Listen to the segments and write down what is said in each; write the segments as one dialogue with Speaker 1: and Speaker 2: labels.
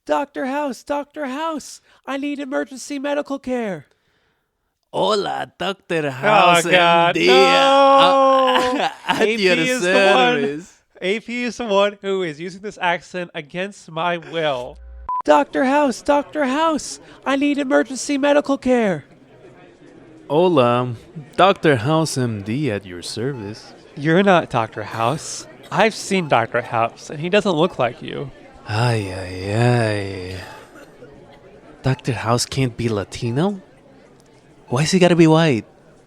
Speaker 1: Dr. House, I need emergency medical care.
Speaker 2: Hola, Dr. House.
Speaker 1: Oh, God,
Speaker 2: MD.
Speaker 1: no!
Speaker 2: At
Speaker 1: AP
Speaker 2: your
Speaker 1: is
Speaker 2: service.
Speaker 1: AP is the one who is using this accent against my will. Dr. House, I need emergency medical care.
Speaker 2: Hola, Dr. House MD at your service.
Speaker 1: You're not Dr. House. I've seen Dr. House, and he doesn't look like you.
Speaker 2: Ay, ay, ay. Dr. House can't be Latino? Why's he gotta be white?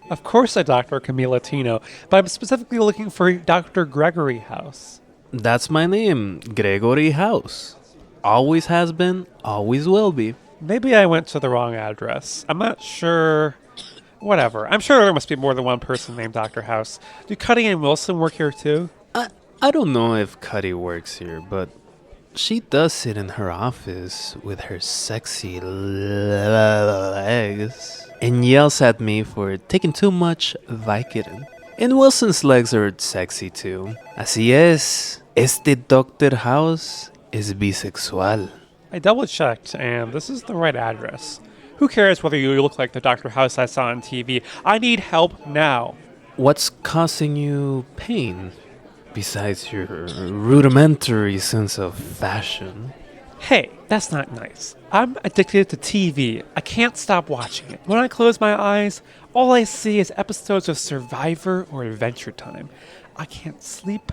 Speaker 1: Of course a doctor can be Latino, but I'm specifically looking for Dr. Gregory House.
Speaker 2: That's my name, Gregory House. Always has been, always will be.
Speaker 1: Maybe I went to the wrong address. I'm not sure. Whatever. I'm sure there must be more than one person named Dr. House. Do Cuddy and Wilson work here too?
Speaker 2: I don't know if Cuddy works here, but she does sit in her office with her sexy legs and yells at me for taking too much Vicodin. And Wilson's legs are sexy too. Así es, este Dr. House es bisexual.
Speaker 1: I double checked, and this is the right address. Who cares whether you look like the Dr. House I saw on TV? I need help now.
Speaker 2: What's causing you pain? Besides your rudimentary sense of fashion.
Speaker 1: Hey, that's not nice. I'm addicted to TV. I can't stop watching it. When I close my eyes, all I see is episodes of Survivor or Adventure Time. I can't sleep.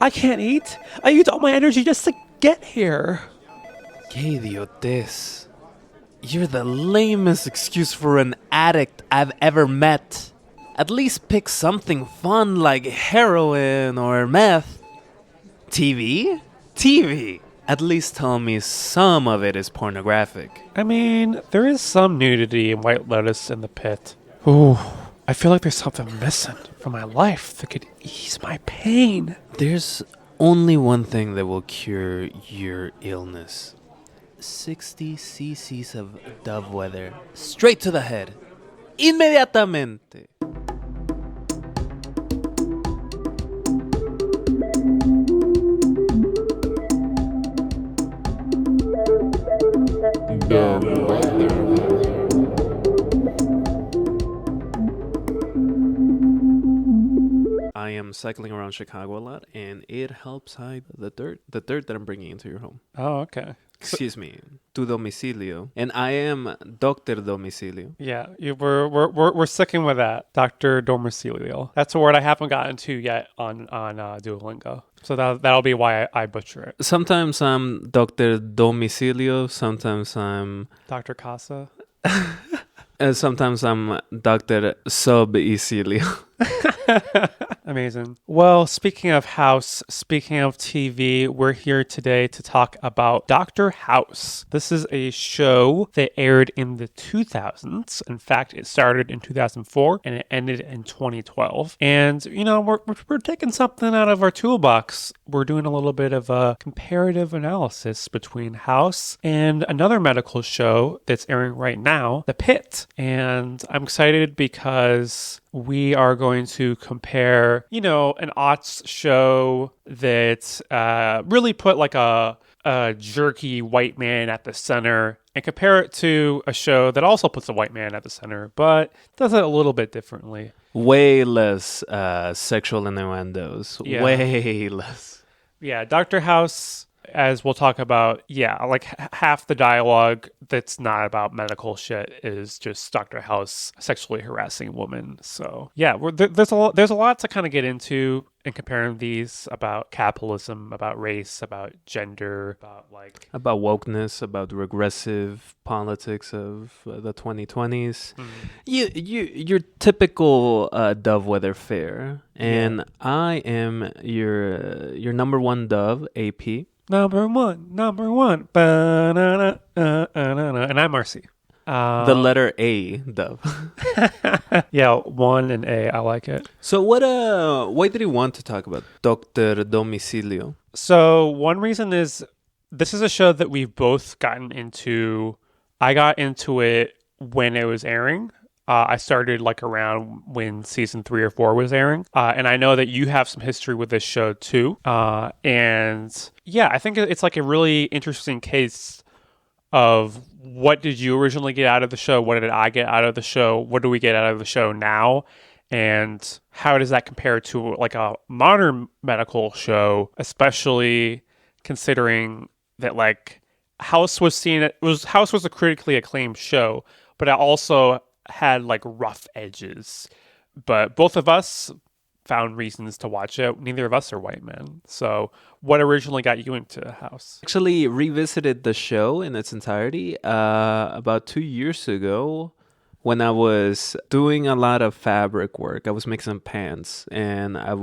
Speaker 1: I can't eat. I use all my energy just to get here.
Speaker 2: Que idiotes. You're the lamest excuse for an addict I've ever met. At least pick something fun like heroin or meth. TV? TV. At least tell me some of it is pornographic.
Speaker 1: I mean, there is some nudity in White Lotus in the Pit. Ooh, I feel like there's something missing from my life that could ease my pain.
Speaker 2: There's only one thing that will cure your illness. 60 cc's of Dovewhether. Straight to the head. Inmediatamente. I am cycling around Chicago a lot, and it helps hide the dirt that I'm bringing into your home.
Speaker 1: Oh, okay.
Speaker 2: Excuse me, tu domicilio, and I am Doctor Domicilio.
Speaker 1: Yeah, we're sticking with that, Dr. Domicilio. That's a word I haven't gotten to yet on Duolingo, so that'll be why I butcher it.
Speaker 2: Sometimes I'm Doctor Domicilio, sometimes I'm
Speaker 1: Dr. Casa.
Speaker 2: and sometimes I'm Doctor Subicilio.
Speaker 1: Amazing. Well, speaking of house, speaking of TV, we're here today to talk about Dr. House. This is a show that aired in the 2000s. In fact, it started in 2004 and it ended in 2012. And, you know, we're taking something out of our toolbox. We're doing a little bit of a comparative analysis between House and another medical show that's airing right now, The Pitt. And I'm excited because we are going to compare, you know, an aughts show that really put like a jerky white man at the center and compare it to a show that also puts a white man at the center, but does it a little bit differently.
Speaker 2: Way less sexual innuendos.
Speaker 1: Yeah.
Speaker 2: Way less.
Speaker 1: Yeah, Dr. House, as we'll talk about, like half the dialogue that's not about medical shit is just Dr. House sexually harassing women. So yeah, there's a lot to kind of get into in comparing these about capitalism, about race, about gender,
Speaker 2: about wokeness, about regressive politics of the 2020s. Your typical Dovewhether fare, and I am your number one Dove, AP.
Speaker 1: Number one. Ba-na-na, and I'm Marcy.
Speaker 2: The letter A, Dove.
Speaker 1: Yeah, one and A. I like it.
Speaker 2: So why did you want to talk about Dr. Domicilio?
Speaker 1: So one reason is this is a show that we've both gotten into. I got into it when it was airing. I started like around when season 3 or 4 was airing. And I know that you have some history with this show too. And yeah, I think it's like a really interesting case of what did you originally get out of the show? What did I get out of the show? What do we get out of the show now? And how does that compare to like a modern medical show, especially considering that like House was a critically acclaimed show, but it also had like rough edges. But both of us found reasons to watch it. Neither of us are white men. So what originally got you into House?
Speaker 2: Actually revisited the show in its entirety about 2 years ago when I was doing a lot of fabric work. I was making pants, and I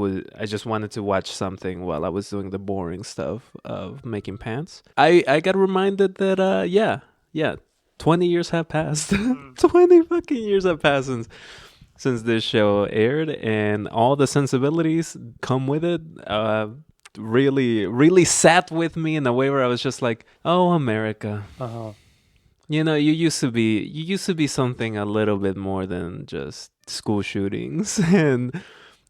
Speaker 2: just wanted to watch something while I was doing the boring stuff of making pants. I got reminded that yeah, 20 years have passed. 20 fucking years have passed since this show aired, and all the sensibilities come with it. Really sat with me in a way where I was just like, oh, America.
Speaker 1: Uh-huh.
Speaker 2: You know, you used to be something a little bit more than just school shootings and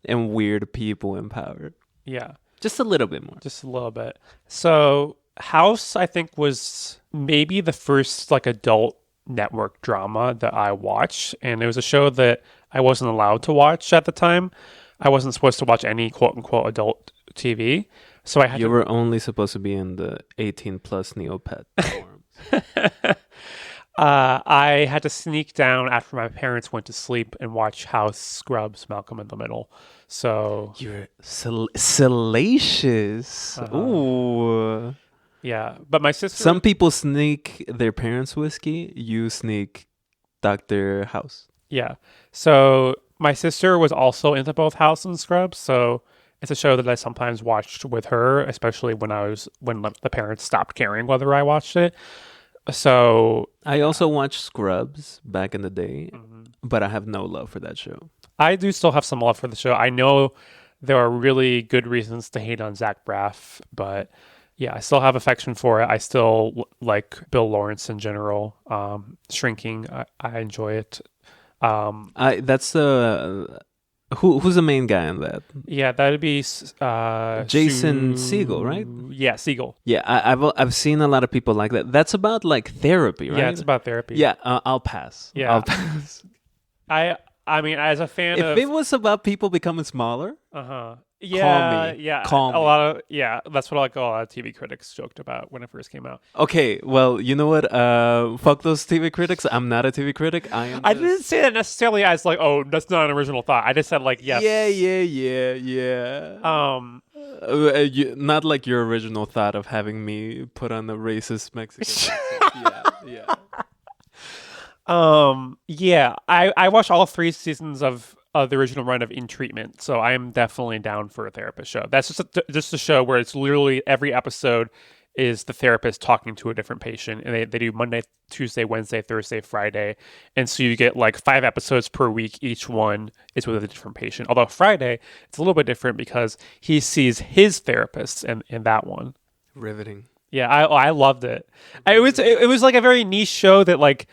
Speaker 2: weird people in power.
Speaker 1: Yeah.
Speaker 2: Just a little bit more.
Speaker 1: Just a little bit. So House, I think, was maybe the first like adult network drama that I watched, and it was a show that I wasn't allowed to watch at the time. I wasn't supposed to watch any quote unquote adult TV. So I had
Speaker 2: You were only supposed to be in the 18 plus Neopet forums.
Speaker 1: I had to sneak down after my parents went to sleep and watch House, Scrubs, Malcolm in the Middle. So
Speaker 2: You're salacious. Ooh.
Speaker 1: yeah, but my sister.
Speaker 2: Some people sneak their parents' whiskey. You sneak Dr. House.
Speaker 1: Yeah, so my sister was also into both House and Scrubs. So it's a show that I sometimes watched with her, especially when the parents stopped caring whether I watched it. So
Speaker 2: I also watched Scrubs back in the day, but I have no love for that show.
Speaker 1: I do still have some love for the show. I know there are really good reasons to hate on Zach Braff, but yeah, I still have affection for it. I still like Bill Lawrence in general. Shrinking, I enjoy it.
Speaker 2: That's the who's the main guy in that?
Speaker 1: Yeah, that'd be
Speaker 2: Jason Segel, right?
Speaker 1: Yeah, Segel.
Speaker 2: Yeah, I've seen a lot of people like that. That's about like therapy, right?
Speaker 1: Yeah, it's about therapy.
Speaker 2: Yeah, I'll pass.
Speaker 1: Yeah.
Speaker 2: I'll pass.
Speaker 1: I mean, as a fan
Speaker 2: If
Speaker 1: of
Speaker 2: it was about people becoming smaller,
Speaker 1: yeah,
Speaker 2: me.
Speaker 1: yeah,
Speaker 2: Call me.
Speaker 1: that's what like a lot of TV critics joked about when it first came out.
Speaker 2: okay. Well, you know what? Fuck those TV critics. I'm not a TV critic.
Speaker 1: I didn't say that necessarily as like, oh, that's not an original thought. I just said like, yes.
Speaker 2: Yeah. Not like your original thought of having me put on a racist Mexican accent. Yeah.
Speaker 1: Yeah, I watched all 3 seasons of the original run of In Treatment, so I am definitely down for a therapist show. That's just a show where it's literally every episode is the therapist talking to a different patient, and they do Monday, Tuesday, Wednesday, Thursday, Friday, and so you get like 5 episodes per week. Each one is with a different patient. Although Friday, it's a little bit different because he sees his therapist in that one.
Speaker 2: Riveting.
Speaker 1: Yeah, I loved it. It was like a very niche show that like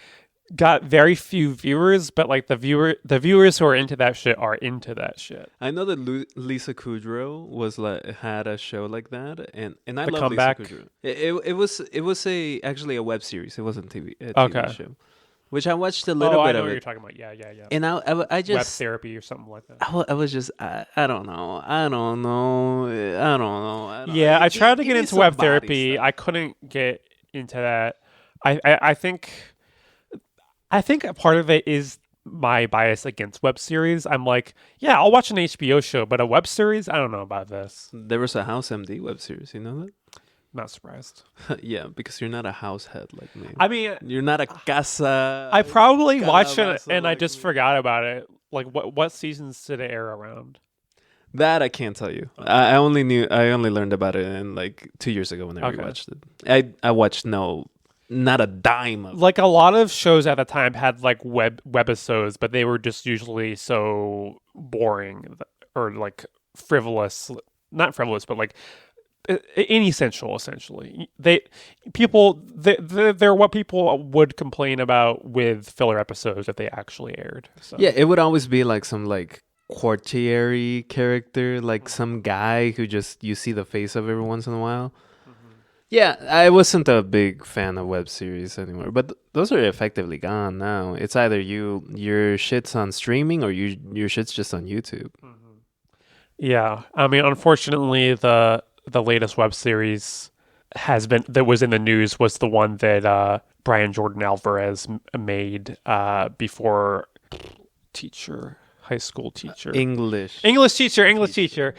Speaker 1: got very few viewers, but like the viewers who are into that shit are into that shit.
Speaker 2: I know that Lisa Kudrow had a show like that, and I love
Speaker 1: Comeback.
Speaker 2: Lisa Kudrow. It was actually a web series. It wasn't a TV
Speaker 1: Okay.
Speaker 2: show, which I watched a little
Speaker 1: I
Speaker 2: bit
Speaker 1: know
Speaker 2: of
Speaker 1: what
Speaker 2: it.
Speaker 1: you're talking about. Yeah.
Speaker 2: And I just
Speaker 1: Web therapy or something like that.
Speaker 2: I was just I don't know.
Speaker 1: Yeah, I tried to
Speaker 2: Give
Speaker 1: get
Speaker 2: me
Speaker 1: into
Speaker 2: some
Speaker 1: web
Speaker 2: body
Speaker 1: therapy.
Speaker 2: stuff.
Speaker 1: I couldn't get into that. I think a part of it is my bias against web series. I'm like, yeah, I'll watch an HBO show, but a web series, I don't know about this.
Speaker 2: There was a House MD web series. You know
Speaker 1: Not surprised.
Speaker 2: that? Yeah, because you're not a house head like me.
Speaker 1: I mean,
Speaker 2: You're not a casa.
Speaker 1: I probably watched it
Speaker 2: Calabaza
Speaker 1: and I
Speaker 2: like
Speaker 1: just
Speaker 2: me.
Speaker 1: forgot about it. Like, what seasons did it air around?
Speaker 2: That I can't tell you. I only learned about it in like 2 years ago when I
Speaker 1: Okay.
Speaker 2: rewatched it. I watched not a dime of it.
Speaker 1: Like, a lot of shows at the time had like webisodes, but they were just usually so boring or like frivolous. Not frivolous, but like inessential. Essentially, they're what people would complain about with filler episodes if they actually aired. So.
Speaker 2: Yeah, it would always be like some like courtier character, like some guy who just you see the face of every once in a while. Yeah, I wasn't a big fan of web series anymore, but those are effectively gone now. It's either your shit's on streaming or your shit's just on YouTube.
Speaker 1: Yeah, I mean, unfortunately, the latest web series that was in the news was the one that Brian Jordan Alvarez made before high school teacher,
Speaker 2: English.
Speaker 1: English teacher.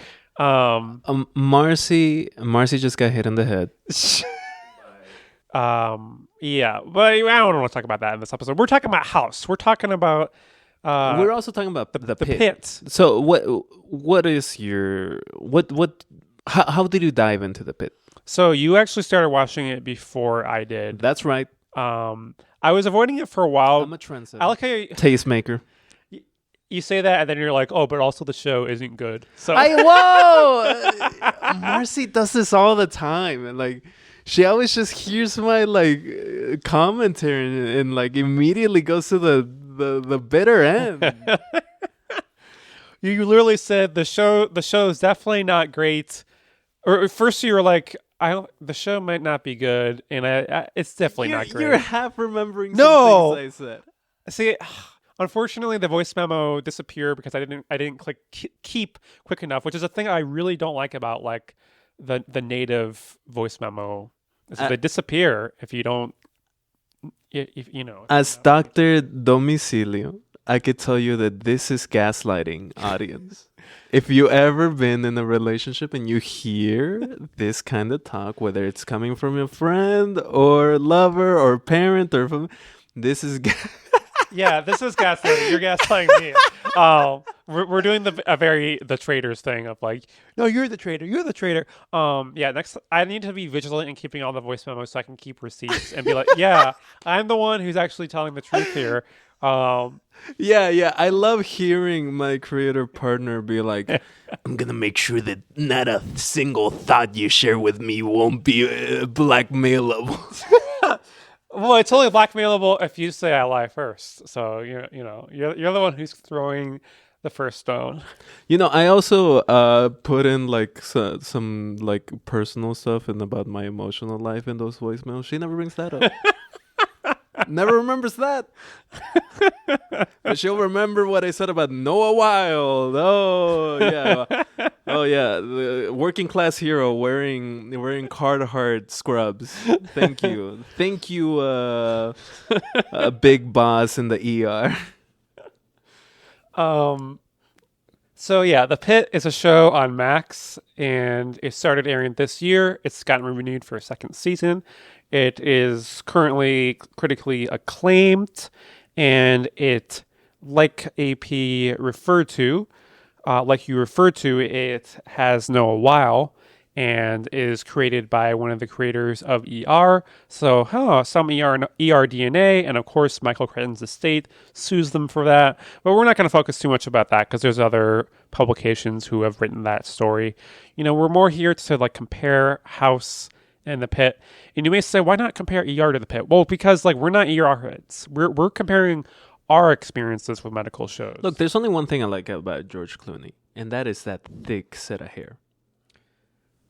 Speaker 2: Marcy just got hit in the head.
Speaker 1: Yeah, but I don't want to talk about that in this episode. We're talking about House. We're talking about.
Speaker 2: We're also talking about the Pit.
Speaker 1: Pit.
Speaker 2: So what is your what? How did you dive into the Pit?
Speaker 1: So you actually started watching it before I did.
Speaker 2: That's right.
Speaker 1: I was avoiding it for a while.
Speaker 2: I'm a trendsetter.
Speaker 1: I like how
Speaker 2: Tastemaker.
Speaker 1: you say that, and then you're like, oh, but also the show isn't good. So
Speaker 2: Whoa! Marcy does this all the time, and like she always just hears my like commentary and like immediately goes to the bitter end.
Speaker 1: You literally said the show is definitely not great. Or first you were like, the show might not be good, and it's definitely not great.
Speaker 2: You're half remembering
Speaker 1: No!
Speaker 2: some things I said.
Speaker 1: See, unfortunately, the voice memo disappeared because I didn't click keep quick enough, which is a thing I really don't like about like the native voice memo. Is they disappear if you don't. If you know.
Speaker 2: As Dr. Domicilio, I could tell you that this is gaslighting, audience. If you ever been in a relationship and you hear this kind of talk, whether it's coming from a friend or lover or parent or from, this is
Speaker 1: yeah, this is gaslighting. You're gaslighting me. We're doing the traders thing of like, no, you're the trader. You're the trader. Yeah. Next, I need to be vigilant in keeping all the voice memos so I can keep receipts and be like, yeah, I'm the one who's actually telling the truth here.
Speaker 2: Yeah. I love hearing my creator partner be like, I'm gonna make sure that not a single thought you share with me won't be blackmailable.
Speaker 1: Well, it's only blackmailable if you say I lie first. So you're the one who's throwing the first stone.
Speaker 2: I also put in like some like personal stuff and about my emotional life in those voicemails. She never brings that up. Never remembers that. But she'll remember what I said about Noah Wild. Oh yeah, the working class hero wearing Carhartt scrubs. Thank you, a big boss in the ER.
Speaker 1: So yeah, The Pit is a show on Max, and it started airing this year. It's gotten renewed for a second season. It is currently critically acclaimed, and it, like AP referred to, it has Noah Weil and is created by one of the creators of ER. So, some ER DNA, and of course, Michael Crichton's estate sues them for that. But we're not going to focus too much about that because there's other publications who have written that story. We're more here to like compare House and The Pit. And you may say, why not compare ER to The Pit? Well, because like we're not ER heads. We're comparing our experiences with medical shows.
Speaker 2: Look, there's only one thing I like about George Clooney, and that is that thick set of hair.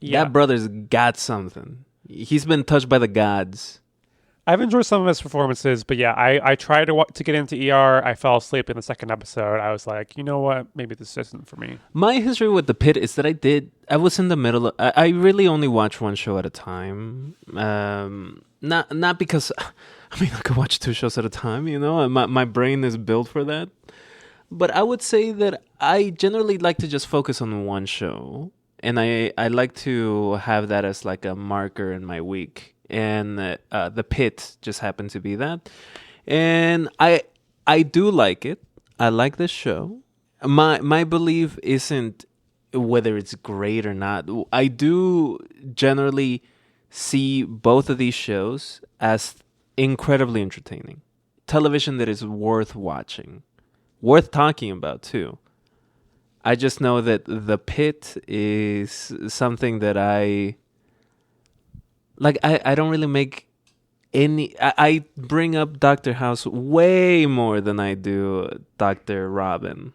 Speaker 1: Yeah.
Speaker 2: That brother's got something. He's been touched by the gods.
Speaker 1: I've enjoyed some of his performances, but yeah, I tried to get into ER. I fell asleep in the second episode. I was like, you know what? Maybe this isn't for me.
Speaker 2: My history with The Pit is that I was in the middle of, I really only watch one show at a time. Not because, I could watch two shows at a time, my brain is built for that. But I would say that I generally like to just focus on one show. And I like to have that as like a marker in my week. And The Pit just happened to be that. And I do like it. I like this show. My belief isn't whether it's great or not. I do generally see both of these shows as incredibly entertaining. Television that is worth watching. Worth talking about, too. I just know that The Pit is something that I don't really make any... I bring up Dr. House way more than I do Dr. Robin.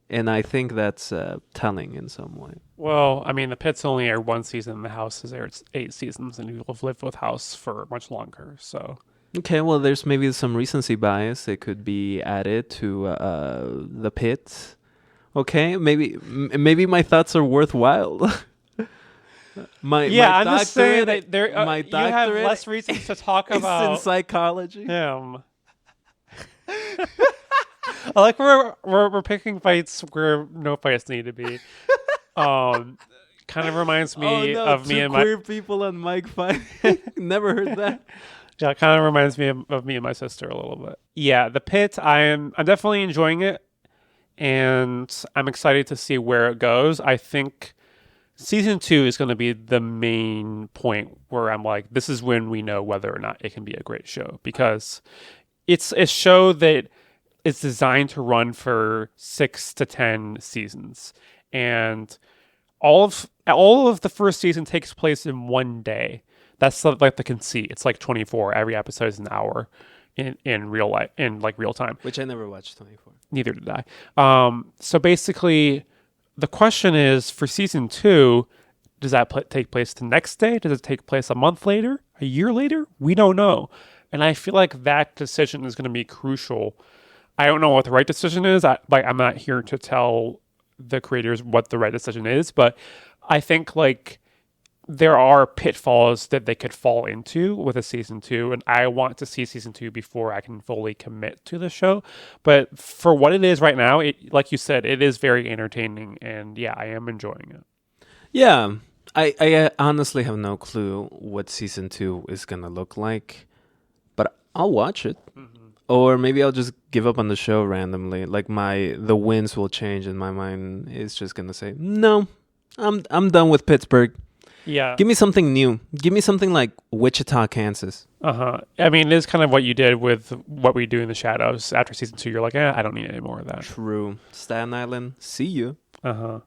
Speaker 2: And I think that's telling in some way.
Speaker 1: Well, I mean, the Pitt's only aired one season, the House has aired 8 seasons, and you've lived with House for much longer, so...
Speaker 2: Okay, well, there's maybe some recency bias that could be added to the Pitt. Okay, maybe my thoughts are worthwhile. my
Speaker 1: I'm
Speaker 2: doctorate,
Speaker 1: just saying that
Speaker 2: my
Speaker 1: you have less reasons to talk
Speaker 2: is
Speaker 1: about
Speaker 2: in psychology.
Speaker 1: him. I like we're picking fights where no fights need to be. Kind of reminds me of me and my
Speaker 2: queer people on mic fight. Never heard that.
Speaker 1: Yeah, it kind of reminds me of me and my sister a little bit. Yeah, the Pit, I'm definitely enjoying it, and I'm excited to see where it goes. I think season 2 is going to be the main point where I'm like, this is when we know whether or not it can be a great show, because it's a show that is designed to run for 6 to 10 seasons, and all of the first season takes place in one day. That's like the conceit. It's like 24. Every episode is an hour in real life, in like real time.
Speaker 2: Which I never watched 24.
Speaker 1: Neither did I. So basically, the question is, for season 2, does that take place the next day? Does it take place a month later? A year later? We don't know. And I feel like that decision is going to be crucial. I don't know what the right decision is. I'm not here to tell the creators what the right decision is, but I think like there are pitfalls that they could fall into with a season 2, and I want to see season 2 before I can fully commit to the show. But for what it is right now, it, like you said, it is very entertaining, and yeah, I am enjoying it.
Speaker 2: Yeah, I honestly have no clue what season 2 is gonna look like, but I'll watch it. Mm-hmm. Or maybe I'll just give up on the show randomly. Like the winds will change, and my mind is just gonna say, no, I'm done with Pittsburgh.
Speaker 1: Yeah.
Speaker 2: Give me something new. Give me something like Wichita, Kansas.
Speaker 1: Uh-huh. I mean, it is kind of what you did with What We Do in the Shadows. After season 2, you're like, I don't need any more of that.
Speaker 2: True. Staten Island, see you.
Speaker 1: Uh-huh.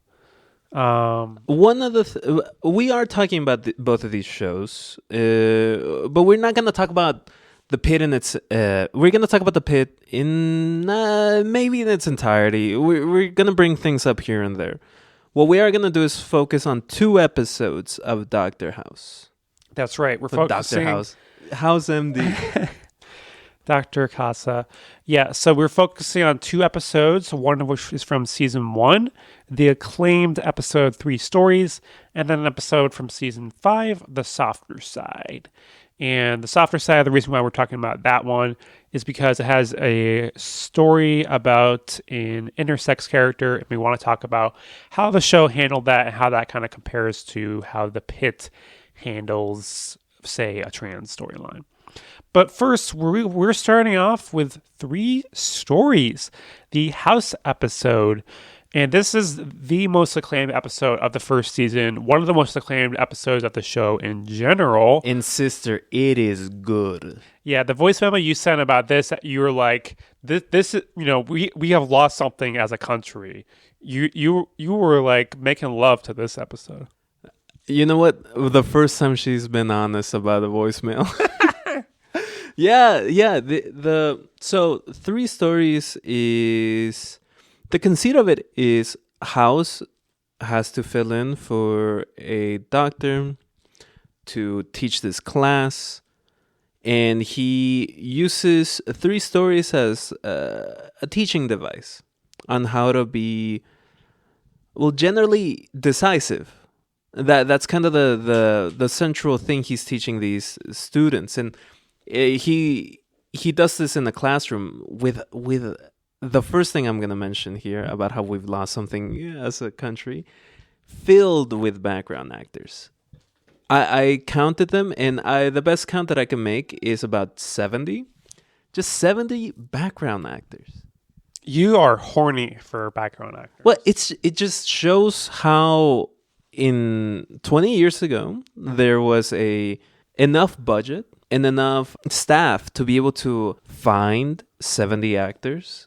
Speaker 2: One of the we are talking about both of these shows, but we're not going to talk about the Pit in its... we're going to talk about the Pit in maybe in its entirety. We're going to bring things up here and there. What we are going to do is focus on 2 episodes of Dr. House.
Speaker 1: That's right. We're focusing...
Speaker 2: Dr. House MD.
Speaker 1: Dr. Casa. Yeah, so we're focusing on 2 episodes, one of which is from season 1, the acclaimed episode 3 Stories, and then an episode from season 5, The Softer Side. And The Softer Side, the reason why we're talking about that one is because it has a story about an intersex character, and we want to talk about how the show handled that and how that kind of compares to how the Pit handles, say, a trans storyline. But first, we're starting off with 3 stories. The House episode, and this is the most acclaimed episode of the first season, one of the most acclaimed episodes of the show in general.
Speaker 2: And sister, it is good.
Speaker 1: Yeah, the voice memo you sent about this, you were like, "This is, we have lost something as a country." You were like making love to this episode.
Speaker 2: You know what? The first time she's been honest about the voicemail. Yeah. So 3 stories is... The conceit of it is House has to fill in for a doctor to teach this class, and he uses 3 stories as a teaching device on how to be, well, generally decisive. That's kind of the central thing he's teaching these students, and he does this in the classroom with the first thing I'm going to mention here about how we've lost something as a country, filled with background actors. I counted them, and the best count that I can make is about 70. Just 70 background actors.
Speaker 1: You are horny for background actors.
Speaker 2: Well, it just shows how in 20 years ago, there was enough budget and enough staff to be able to find 70 actors,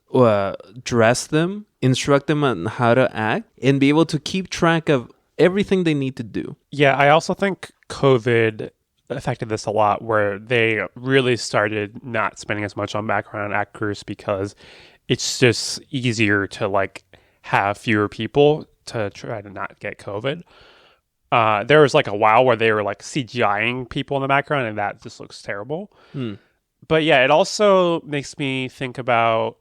Speaker 2: dress them, instruct them on how to act, and be able to keep track of everything they need to do.
Speaker 1: Yeah, I also think COVID affected this a lot, where they really started not spending as much on background actors because it's just easier to like have fewer people to try to not get COVID. There was like a while where they were like CGIing people in the background, and that just looks terrible. But yeah, it also makes me think about,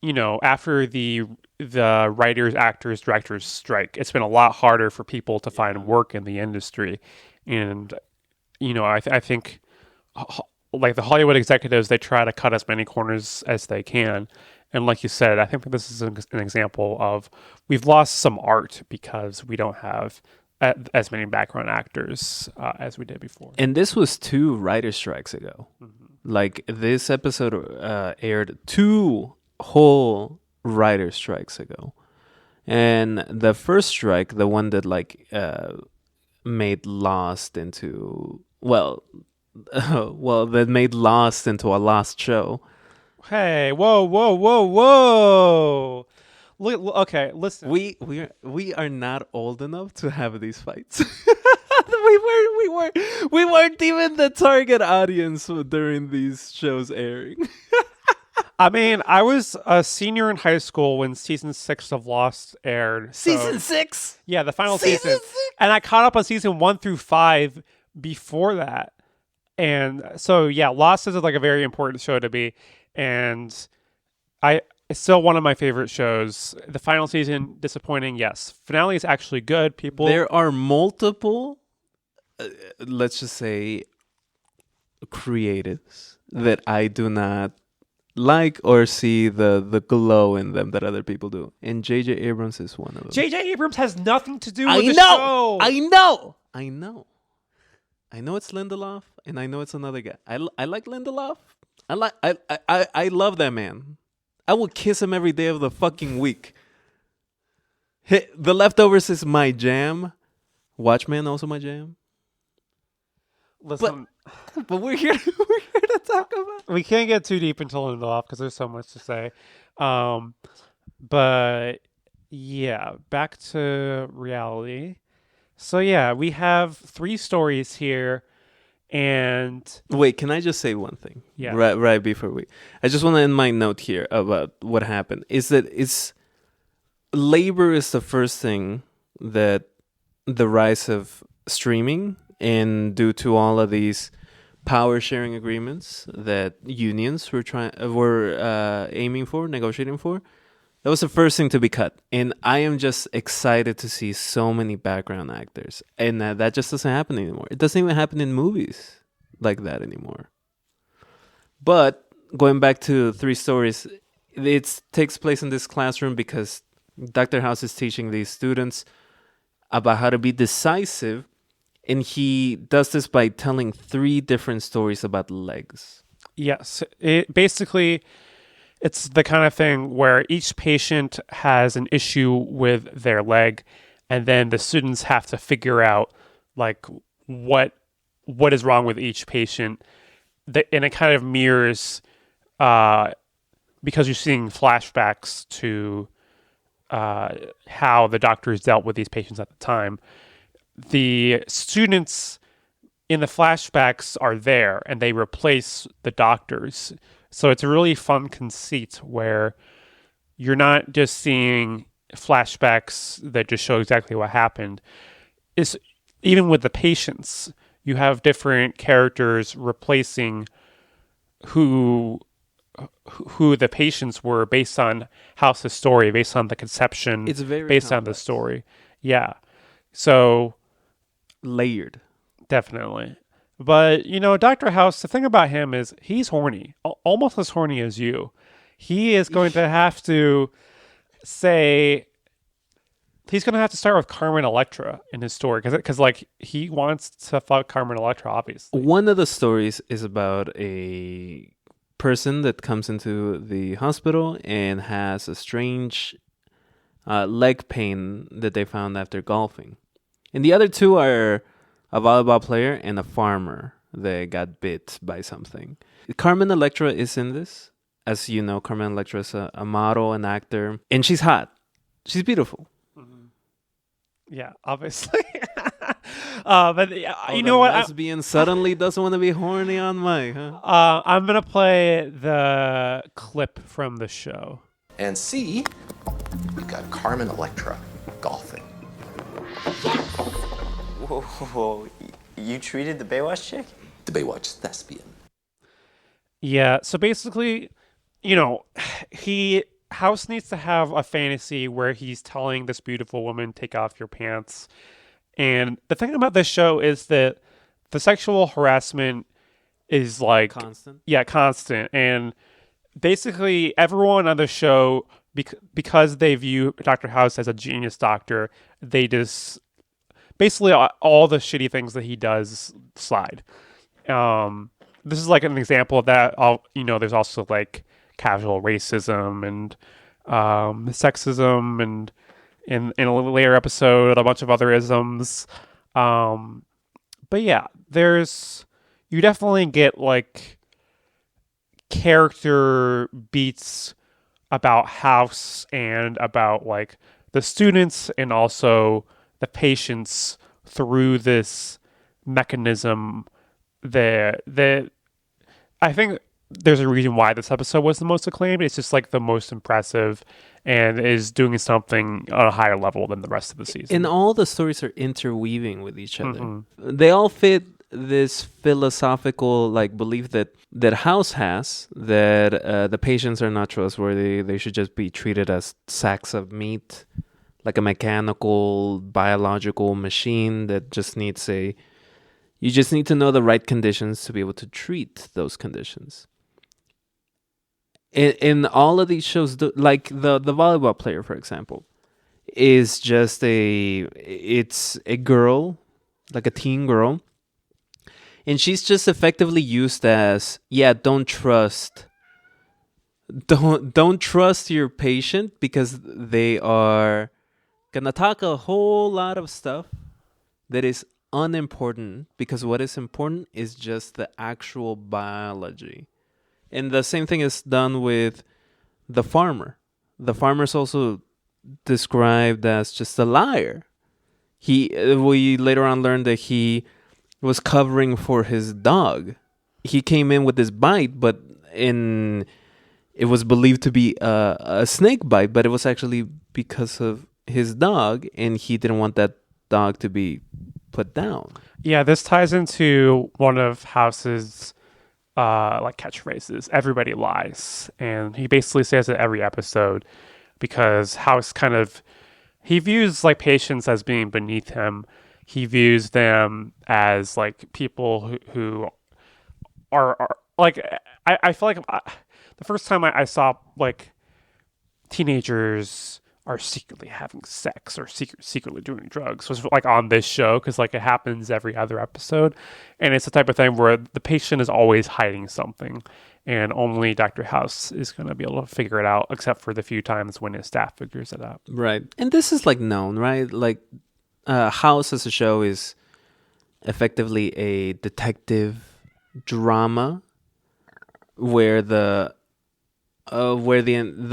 Speaker 1: after the writers, actors, directors strike, it's been a lot harder for people to find work in the industry. And, I think like the Hollywood executives, they try to cut as many corners as they can. And like you said, I think that this is an example of we've lost some art because we don't have as many background actors as we did before.
Speaker 2: And this was 2 writer strikes ago. Like this episode aired 2 whole writer strikes ago. And the first strike, the one that made Lost into that made Lost into a Lost show.
Speaker 1: Hey, whoa. Okay, listen.
Speaker 2: We are not old enough to have these fights. we weren't even the target audience during these shows airing.
Speaker 1: I mean, I was a senior in high school when season 6 of Lost aired.
Speaker 2: Season 6?
Speaker 1: Yeah, the final season. And I caught up on season 1 through 5 before that. And so, yeah, Lost is like a very important show to me. And it's still one of my favorite shows. The final season, disappointing, yes. Finale is actually good.
Speaker 2: There are multiple, let's just say, creatives that I do not like or see the glow in them that other people do. And J.J. Abrams is one of them.
Speaker 1: J.J. Abrams has nothing to do with the show.
Speaker 2: I know it's Lindelof, and I know it's another guy. I like Lindelof. I love that man. I will kiss him every day of the fucking week. The Leftovers is my jam. Watchmen also my jam.
Speaker 1: Listen,
Speaker 2: but we're here to talk about.
Speaker 1: We can't get too deep into Lindelof because there's so much to say. But yeah, back to reality. So yeah, we have 3 stories here. And
Speaker 2: wait, can I just say one thing?
Speaker 1: Yeah.
Speaker 2: Right before I just want to end my note here about what happened. Is that labor is the first thing that the rise of streaming, and due to all of these power sharing agreements that unions were aiming for, negotiating for, that was the first thing to be cut. And I am just excited to see so many background actors. And that just doesn't happen anymore. It doesn't even happen in movies like that anymore. But going back to 3 stories, it takes place in this classroom because Dr. House is teaching these students about how to be decisive. And he does this by telling 3 different stories about legs.
Speaker 1: Yes. It's the kind of thing where each patient has an issue with their leg, and then the students have to figure out like what is wrong with each patient. And it kind of mirrors because you're seeing flashbacks to how the doctors dealt with these patients at the time. The students in the flashbacks are there, and they replace the doctors. So it's a really fun conceit where you're not just seeing flashbacks that just show exactly what happened. Even with the patients, you have different characters replacing who the patients were based on House's story, based on the conception,
Speaker 2: it's very
Speaker 1: based
Speaker 2: complex.
Speaker 1: On the story. Yeah. So
Speaker 2: layered.
Speaker 1: Definitely. But, Dr. House, the thing about him is he's horny, almost as horny as you. He is going to have to start with Carmen Electra in his story because he wants to fuck Carmen Electra, obviously.
Speaker 2: One of the stories is about a person that comes into the hospital and has a strange leg pain that they found after golfing. And the other 2 are a volleyball player and a farmer that got bit by something. Carmen Electra is in this. As you know, Carmen Electra is a model, an actor, and she's hot. She's beautiful.
Speaker 1: Mm-hmm. Yeah, obviously. But you know what?
Speaker 2: Lesbian suddenly doesn't want to be horny on mic, huh?
Speaker 1: I'm going to play the clip from the show.
Speaker 3: And C, You've got Carmen Electra golfing.
Speaker 4: Whoa, you treated the Baywatch chick?
Speaker 3: The Baywatch thespian.
Speaker 1: Yeah, so basically, House needs to have a fantasy where he's telling this beautiful woman, take off your pants. And the thing about this show is that the sexual harassment is like
Speaker 2: Constant.
Speaker 1: Yeah, constant. And basically everyone on the show, because they view Dr. House as a genius doctor, they just basically all the shitty things that he does slide. This is like an example of that. There's also like casual racism and sexism, and in a later episode, a bunch of other isms. But yeah, you definitely get like character beats about House and about like the students and also the patients through this mechanism that I think there's a reason why this episode was the most acclaimed. It's just like the most impressive and is doing something on a higher level than the rest of the season.
Speaker 2: And all the stories are interweaving with each other.
Speaker 1: Mm-hmm.
Speaker 2: They all fit this philosophical like belief that House has, that the patients are not trustworthy. They should just be treated as sacks of meat, like a mechanical, biological machine that just needs you just need to know the right conditions to be able to treat those conditions. In all of these shows, like the volleyball player, for example, is just it's a girl, like a teen girl, and she's just effectively used as, don't trust your patient because they are gonna talk a whole lot of stuff that is unimportant, because what is important is just the actual biology. And the same thing is done with the farmer. The farmer's also described as just a liar. We later on learned that he was covering for his dog. He came in with this bite, but it was believed to be a snake bite, but it was actually because of his dog, and he didn't want that dog to be put down.
Speaker 1: Yeah, this ties into one of House's like catchphrases. Everybody lies, and he basically says it every episode because House he views like patients as being beneath him. He views them as like people who are like I feel like the first time I saw like teenagers are secretly having sex or secretly doing drugs was like on this show, because like it happens every other episode, and it's the type of thing where the patient is always hiding something, and only Dr. House is going to be able to figure it out, except for the few times when his staff figures it out.
Speaker 2: Right. And this is like known, right? Like House as a show is effectively a detective drama where the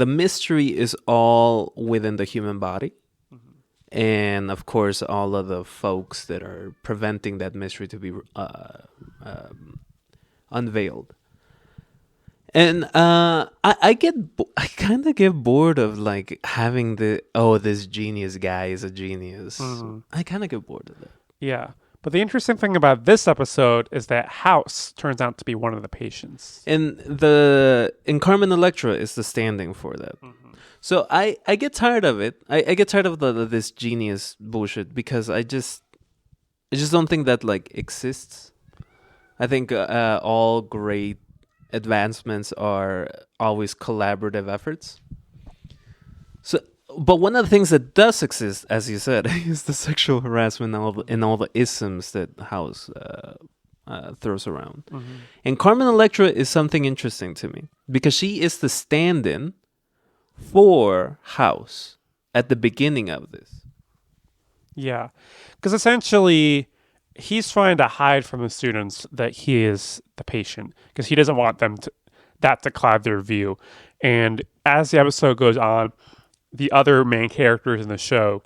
Speaker 2: mystery is all within the human body. Mm-hmm. And of course all of the folks that are preventing that mystery to be unveiled. And I kind of get bored of like having this genius guy is a genius. Mm-hmm. I kind of get bored of that.
Speaker 1: Yeah. But the interesting thing about this episode is that House turns out to be one of the patients.
Speaker 2: And Carmen Electra is the standing for that. Mm-hmm. So I get tired of it. I get tired of this genius bullshit because I just don't think that like exists. I think all great advancements are always collaborative efforts. So, but one of the things that does exist, as you said, is the sexual harassment and all the isms that House throws around. Mm-hmm. And Carmen Electra is something interesting to me because she is the stand-in for House at the beginning of this.
Speaker 1: Yeah, because essentially he's trying to hide from the students that he is the patient because he doesn't want them to cloud their view. And as the episode goes on, the other main characters in the show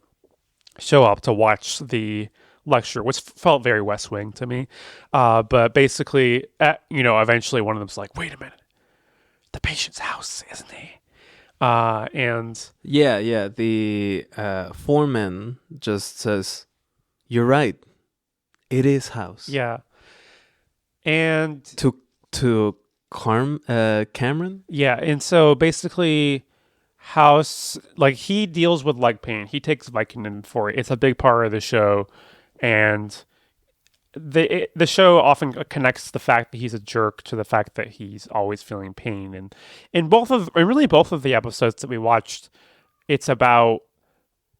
Speaker 1: up to watch the lecture, which felt very West Wing to me. But basically, eventually one of them's like, wait a minute, the patient's House, isn't he? And
Speaker 2: Yeah. The foreman just says, "You're right. It is House."
Speaker 1: yeah, and
Speaker 2: To Cameron.
Speaker 1: yeah, and so basically, House, like, he deals with leg pain. He takes Vicodin for it. It's a big part of the show, and the show often connects the fact that he's a jerk to the fact that he's always feeling pain. And in both of the episodes that we watched, it's about,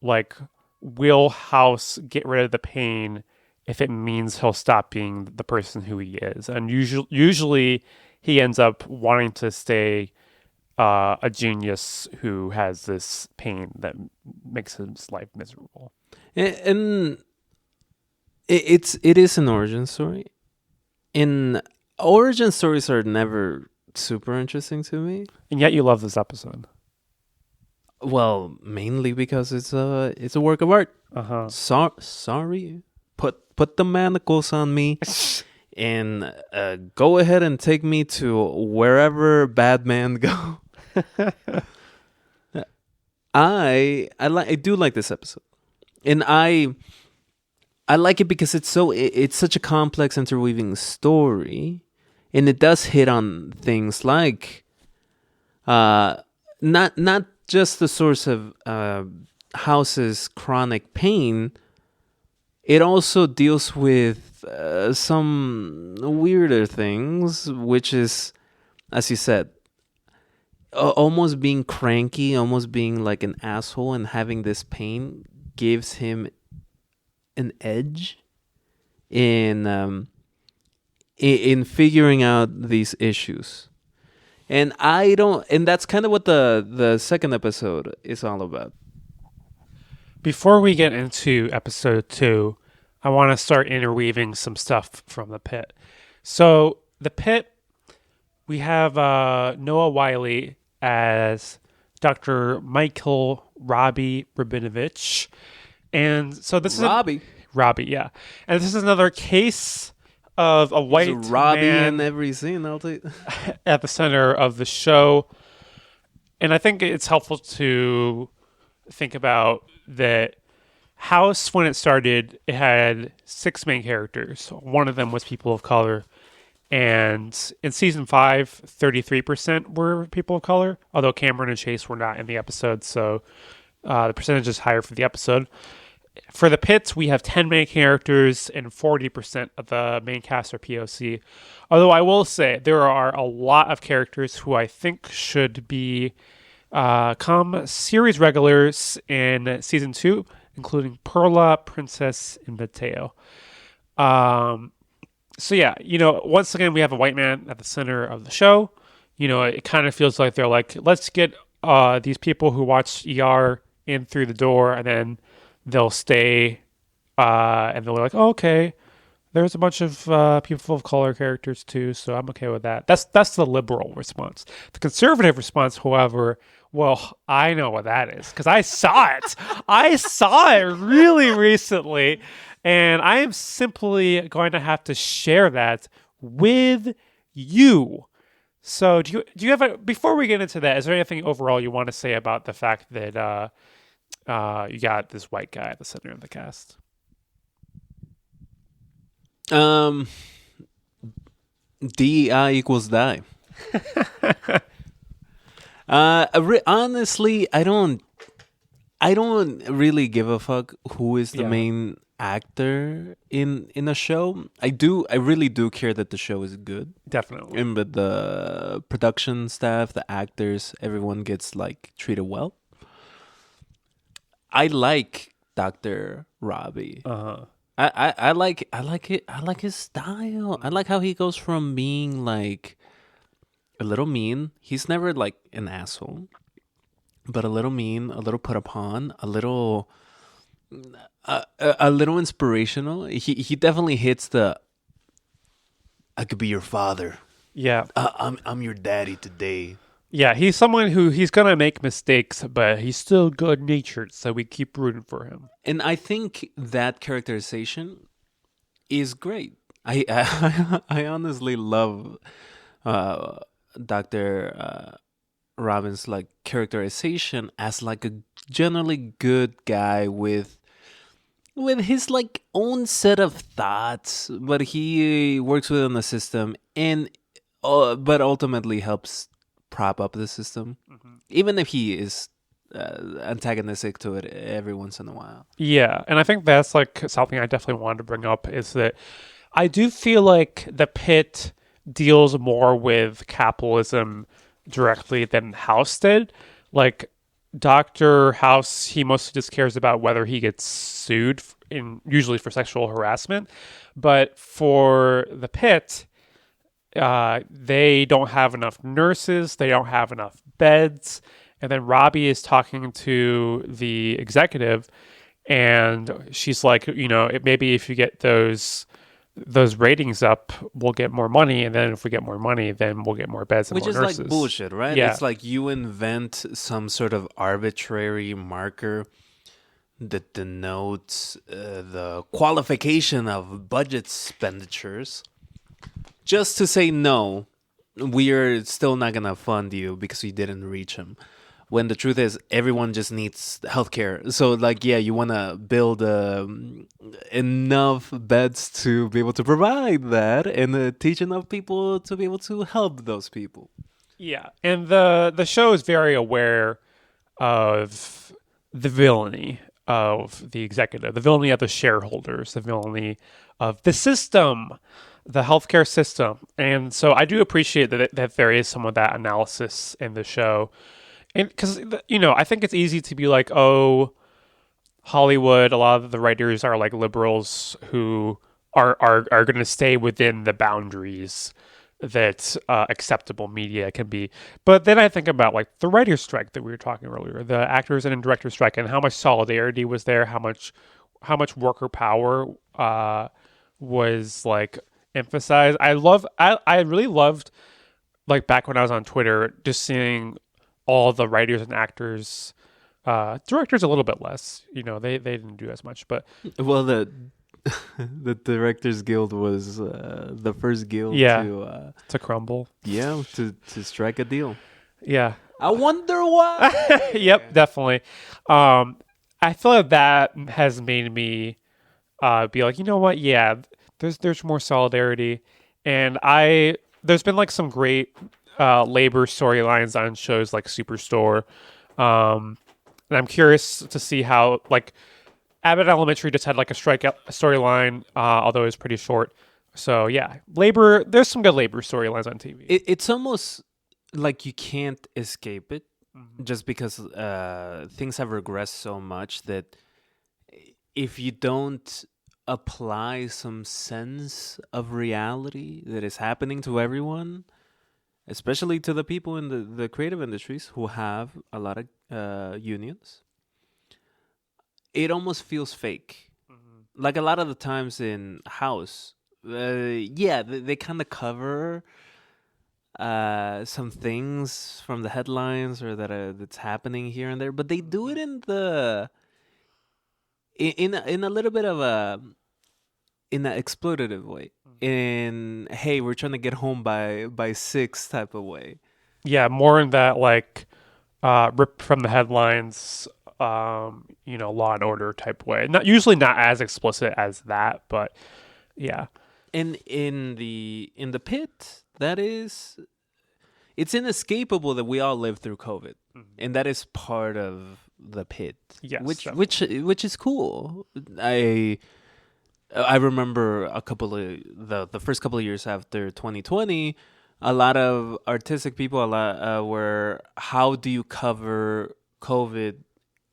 Speaker 1: like, will House get rid of the pain if it means he'll stop being the person who he is. And usually he ends up wanting to stay a genius who has this pain that makes his life miserable.
Speaker 2: And it is an origin story. In origin stories are never super interesting to me.
Speaker 1: And yet you love this episode.
Speaker 2: Well, mainly because it's a work of art.
Speaker 1: Uh-huh.
Speaker 2: Sorry, put the manacles on me, and go ahead and take me to wherever bad men go. I do like this episode, and I like it because it's such a complex interweaving story, and it does hit on things like not just the source of House's chronic pain. It also deals with some weirder things, which is, as you said, almost being cranky, almost being like an asshole, and having this pain gives him an edge in figuring out these issues. And that's kind of what the second episode is all about.
Speaker 1: Before we get into episode 2, I want to start interweaving some stuff from the Pit. So the Pit, we have Noah Wiley as Dr. Michael Robbie Rabinovich. And so this is Robbie, yeah. And this is another case of a white
Speaker 2: There's a Robbie
Speaker 1: man
Speaker 2: in every scene, I'll tell you.
Speaker 1: at the center of the show. And I think it's helpful to think about that House, when it started, it had 6 main characters. One of them was people of color. And in season 5, 33% were people of color, although Cameron and Chase were not in the episode, so the percentage is higher for the episode. For the Pits, we have 10 main characters, and 40% of the main cast are POC. Although I will say there are a lot of characters who I think should be come series regulars in season 2, including Perla, Princess, and Mateo. So yeah, once again, we have a white man at the center of the show. It kind of feels like they're like, let's get these people who watch ER in through the door, and then they'll stay, and they're like, oh, okay, there's a bunch of people of color characters too, so I'm okay with that. That's the liberal response. The conservative response, however, well, I know what that is because I saw it. I saw it really recently, and I am simply going to have to share that with you. So do you have before we get into that, is there anything overall you want to say about the fact that you got this white guy at the center of the cast?
Speaker 2: DEI equals die. Honestly, I don't really give a fuck who is the main actor in a show. I really do care that the show is good.
Speaker 1: Definitely.
Speaker 2: And with the production staff, the actors, everyone gets like treated well. I like Dr. Robbie.
Speaker 1: Uh-huh.
Speaker 2: I like it. I like his style. I like how he goes from being like a little mean. He's never like an asshole, but a little mean, a little put upon, a little inspirational. He definitely hits the I could be your father.
Speaker 1: Yeah.
Speaker 2: I'm your daddy today.
Speaker 1: Yeah, he's someone who he's going to make mistakes, but he's still good-natured, so we keep rooting for him.
Speaker 2: And I think that characterization is great. I honestly love Dr. Robin's like characterization as like a generally good guy with his like own set of thoughts, but he works within the system and but ultimately helps prop up the system, even if he is antagonistic to it every once in a while.
Speaker 1: Yeah, and I think that's like something I definitely wanted to bring up is that I do feel like the Pitt deals more with capitalism directly than House did. Like Dr. House, he mostly just cares about whether he gets sued usually for sexual harassment. But for the Pitt, they don't have enough nurses, they don't have enough beds. And then Robbie is talking to the executive, and she's like, maybe if you get those ratings up, we'll get more money, and then if we get more money, then we'll get more beds and
Speaker 2: Which
Speaker 1: more
Speaker 2: is
Speaker 1: nurses.
Speaker 2: like bullshit, right?
Speaker 1: Yeah.
Speaker 2: It's like you invent some sort of arbitrary marker that denotes the qualification of budget expenditures just to say no, we are still not gonna fund you because we didn't reach them. When the truth is, everyone just needs healthcare. So, like, yeah, you want to build enough beds to be able to provide that, and teach enough people to be able to help those people.
Speaker 1: Yeah, and the show is very aware of the villainy of the executive, the villainy of the shareholders, the villainy of the system, the healthcare system. And so I do appreciate that there is some of that analysis in the show. And because, I think it's easy to be like, oh, Hollywood, a lot of the writers are like liberals who are going to stay within the boundaries that acceptable media can be. But then I think about like the writer's strike that we were talking earlier, the actors and directors strike, and how much solidarity was there, how much worker power was like emphasized. I really loved, like, back when I was on Twitter, just seeing all the writers and actors, directors a little bit less, they didn't do as much, but
Speaker 2: well, the Directors Guild was the first guild
Speaker 1: to crumble.
Speaker 2: Yeah, to strike a deal.
Speaker 1: Yeah.
Speaker 2: I wonder why.
Speaker 1: Yep, definitely. I feel like that has made me be like, you know what? Yeah, there's more solidarity, and there's been like some great labor storylines on shows like Superstore, and I'm curious to see how, like, Abbott Elementary just had like a strike storyline, although it was pretty short. So yeah, there's some good labor storylines on TV.
Speaker 2: It's almost like you can't escape it, just because things have regressed so much that if you don't apply some sense of reality that is happening to everyone, especially to the people in the creative industries who have a lot of unions, it almost feels fake. Like a lot of the times in House, they kind of cover some things from the headlines or that's happening here and there, but they do it in a little bit of in an exploitative way. In, hey, we're trying to get home by 6 type of way.
Speaker 1: Yeah, more in that, like, rip from the headlines, Law and Order type way. Usually not as explicit as that, but yeah.
Speaker 2: And in the Pit, it's inescapable that we all live through COVID, and that is part of the Pit.
Speaker 1: Yes,
Speaker 2: which is cool. I remember the first couple of years after 2020, a lot of artistic people were, how do you cover COVID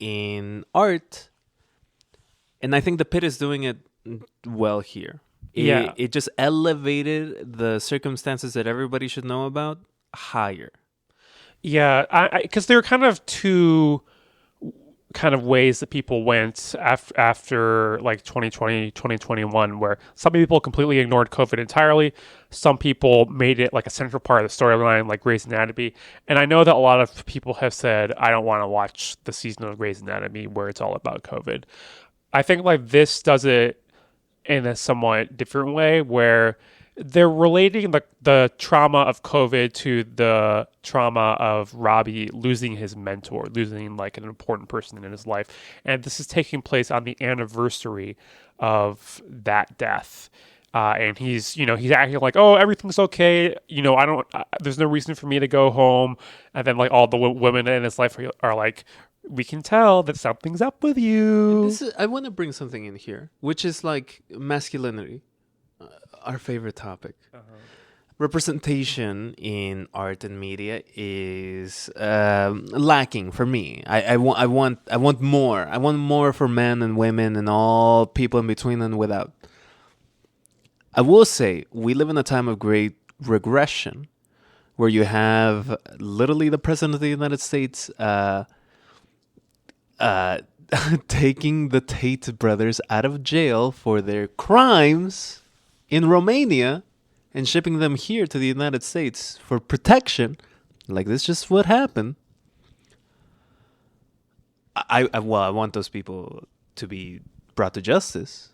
Speaker 2: in art? And I think the Pit is doing it well here. It just elevated the circumstances that everybody should know about higher.
Speaker 1: Yeah, because there are kind of two kind of ways that people went after like 2020, 2021, where some people completely ignored COVID entirely. Some people made it like a central part of the storyline, like Grey's Anatomy. And I know that a lot of people have said, I don't want to watch the season of Grey's Anatomy where it's all about COVID. I think like this does it in a somewhat different way, where they're relating the trauma of COVID to the trauma of Robbie losing his mentor, losing like an important person in his life. And this is taking place on the anniversary of that death. And he's acting like, oh, everything's okay. There's no reason for me to go home. And then like all the women in his life are like, we can tell that something's up with you.
Speaker 2: I want to bring something in here, which is like masculinity. Our favorite topic. Representation in art and media is lacking for me. I want more. I want more for men and women and all people in between and without. I will say we live in a time of great regression, where you have literally the president of the United States taking the Tate brothers out of jail for their crimes in Romania and shipping them here to the United States for protection. Like, this is just what happened. I want those people to be brought to justice.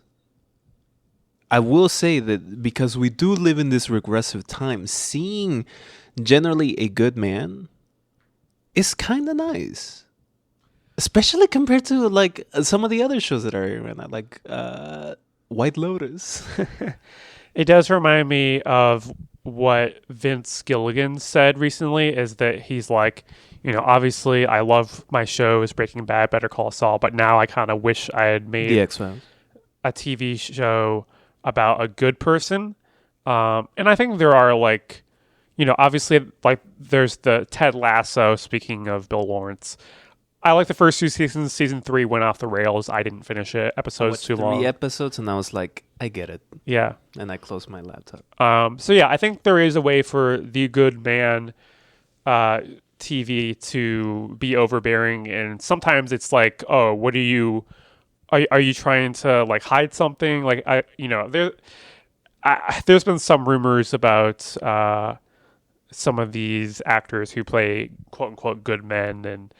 Speaker 2: I will say that because we do live in this regressive time, seeing generally a good man is kind of nice. Especially compared to like some of the other shows that are here right now, like White Lotus.
Speaker 1: It does remind me of what Vince Gilligan said recently, is that he's like, obviously I love my shows, Breaking Bad, Better Call Saul, but now I kind of wish I had made
Speaker 2: The X-Files,
Speaker 1: a TV show about a good person. And I think there are like, obviously like there's the Ted Lasso, speaking of Bill Lawrence. I like the first two seasons. Season 3 went off the rails. I didn't finish it. Episodes too long.
Speaker 2: 3 episodes, and I was like, I get it.
Speaker 1: Yeah.
Speaker 2: And I closed my laptop.
Speaker 1: So yeah, I think there is a way for the good man TV to be overbearing, and sometimes it's like, oh, what are you trying to like hide something? Like there's been some rumors about some of these actors who play quote unquote good men, and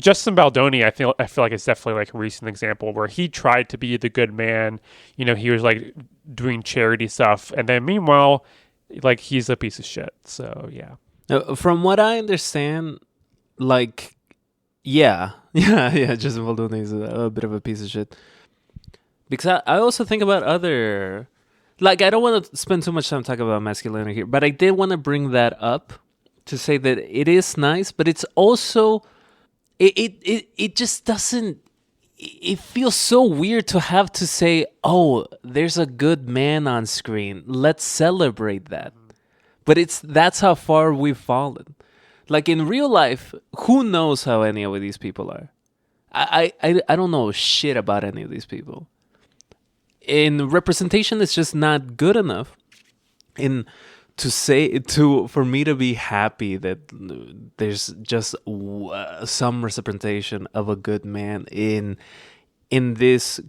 Speaker 1: Justin Baldoni, I feel like it's definitely like a recent example where he tried to be the good man. He was like doing charity stuff, and then meanwhile, like he's a piece of shit. So yeah.
Speaker 2: From what I understand, like, yeah, Justin Baldoni is a bit of a piece of shit. Because I also think about other, like, I don't want to spend too much time talking about masculinity here, but I did want to bring that up to say that it is nice, but it's also. It just doesn't. It feels so weird to have to say, "Oh, there's a good man on screen. Let's celebrate that." But that's how far we've fallen. Like in real life, who knows how any of these people are? I don't know shit about any of these people. In representation, it's just not good enough. For me to be happy that there's just some representation of a good man in this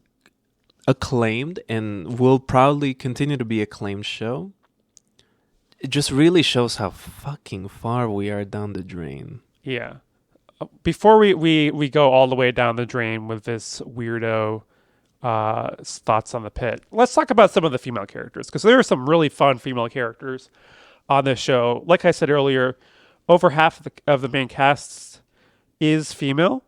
Speaker 2: acclaimed and will probably continue to be acclaimed show, it just really shows how fucking far we are down the drain.
Speaker 1: Yeah. Before we go all the way down the drain with this weirdo thoughts on the Pit, let's talk about some of the female characters, because there are some really fun female characters on this show. Like I said earlier, over half of the main cast is female.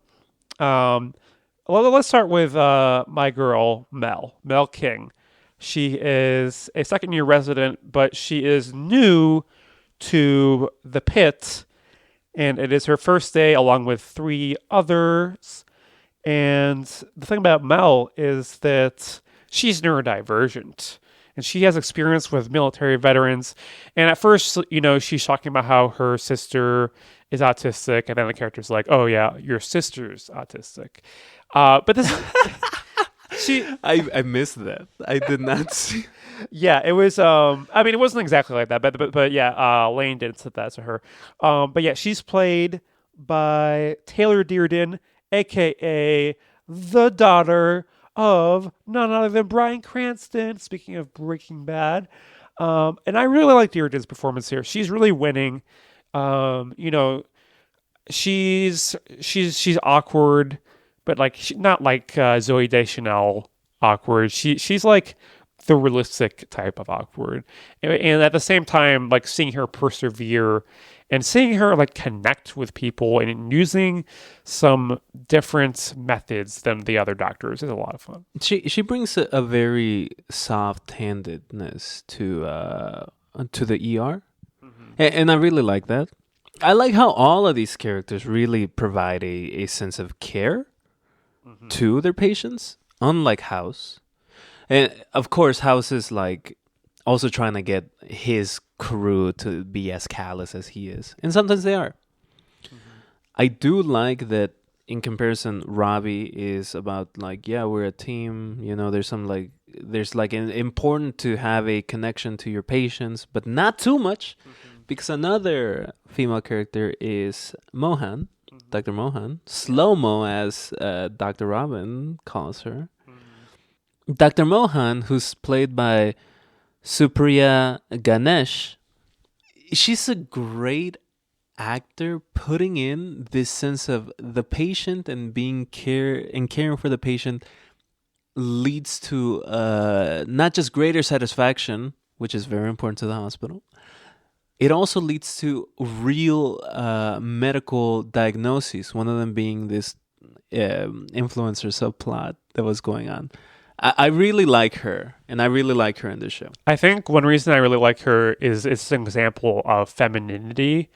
Speaker 1: Let's start with my girl Mel King. She is a second-year resident, but she is new to the Pit, and it is her first day along with 3 others. And the thing about Mel is that she's neurodivergent, and she has experience with military veterans. And at first, she's talking about how her sister is autistic, and then the character's like, "Oh yeah, your sister's autistic." But this,
Speaker 2: I missed that. I did not see.
Speaker 1: Yeah, it was. It wasn't exactly like that, but yeah, Lane did say that to her. But yeah, she's played by Taylor Dearden, a.k.a. the daughter of none other than Bryan Cranston, speaking of Breaking Bad. And I really like Dearden's performance here. She's really winning. She's awkward, but like not like Zooey Deschanel awkward. She's like the realistic type of awkward. And at the same time, like seeing her persevere and seeing her like connect with people and using some different methods than the other doctors is a lot of fun.
Speaker 2: She brings a very soft-handedness to the ER, and I really like that. I like how all of these characters really provide a sense of care to their patients, unlike House. And of course, House is like also trying to get his crew to be as callous as he is, and sometimes they are. I do like that. In comparison, Robbie is about like, yeah, we're a team. You know, there's important to have a connection to your patients, but not too much, because another female character is Mohan, Dr. Mohan, Slow-Mo as Dr. Robin calls her. Dr. Mohan, who's played by Supriya Ganesh, she's a great actor, putting in this sense of the patient and caring for the patient leads to not just greater satisfaction, which is very important to the hospital. It also leads to real medical diagnoses. One of them being this influencer subplot that was going on. I really like her, and I really like her in this show.
Speaker 1: I think one reason I really like her is it's an example of femininity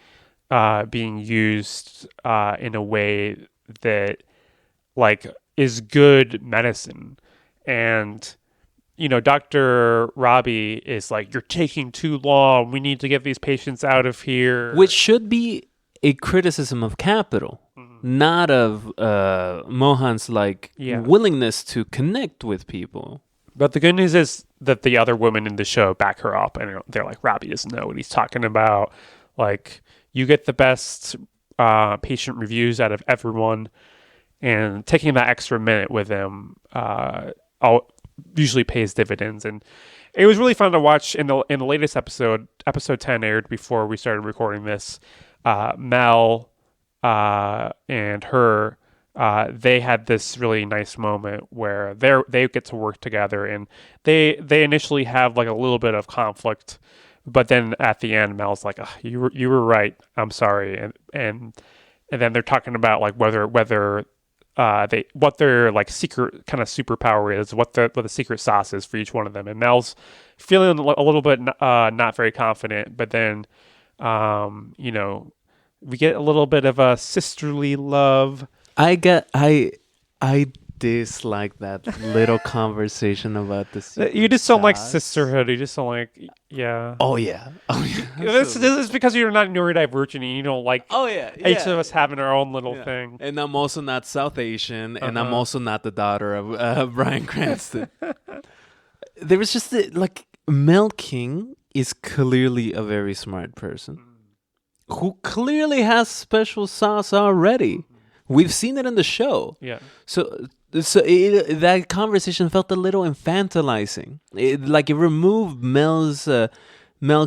Speaker 1: being used in a way that like is good medicine. And you know, Dr. Robbie is like, you're taking too long, we need to get these patients out of here,
Speaker 2: which should be a criticism of Capital, not of Mohan's like willingness to connect with people.
Speaker 1: But the good news is that the other women in the show back her up, and they're like, Robbie doesn't know what he's talking about. Like, you get the best patient reviews out of everyone, and taking that extra minute with them usually pays dividends. And it was really fun to watch in the latest episode 10 aired before we started recording this. Mel and her, they had this really nice moment where they get to work together, and they initially have like a little bit of conflict, but then at the end, Mel's like, oh, you were right, I'm sorry, and then they're talking about like whether what their like secret kind of superpower is, what the secret sauce is for each one of them, and Mel's feeling a little bit not very confident, but then you know, we get a little bit of a sisterly love.
Speaker 2: I dislike that little conversation about the secret
Speaker 1: you just don't like
Speaker 2: sauce.
Speaker 1: sisterhood. You just don't like, yeah.
Speaker 2: Oh yeah.
Speaker 1: This is because you're not neurodivergent and you don't like each of us having our own little thing.
Speaker 2: And I'm also not South Asian, and I'm also not the daughter of Bryan Cranston. There was just like Mel King is clearly a very smart person who clearly has special sauce already. We've seen it in the show.
Speaker 1: Yeah.
Speaker 2: So that conversation felt a little infantilizing. It removed Mel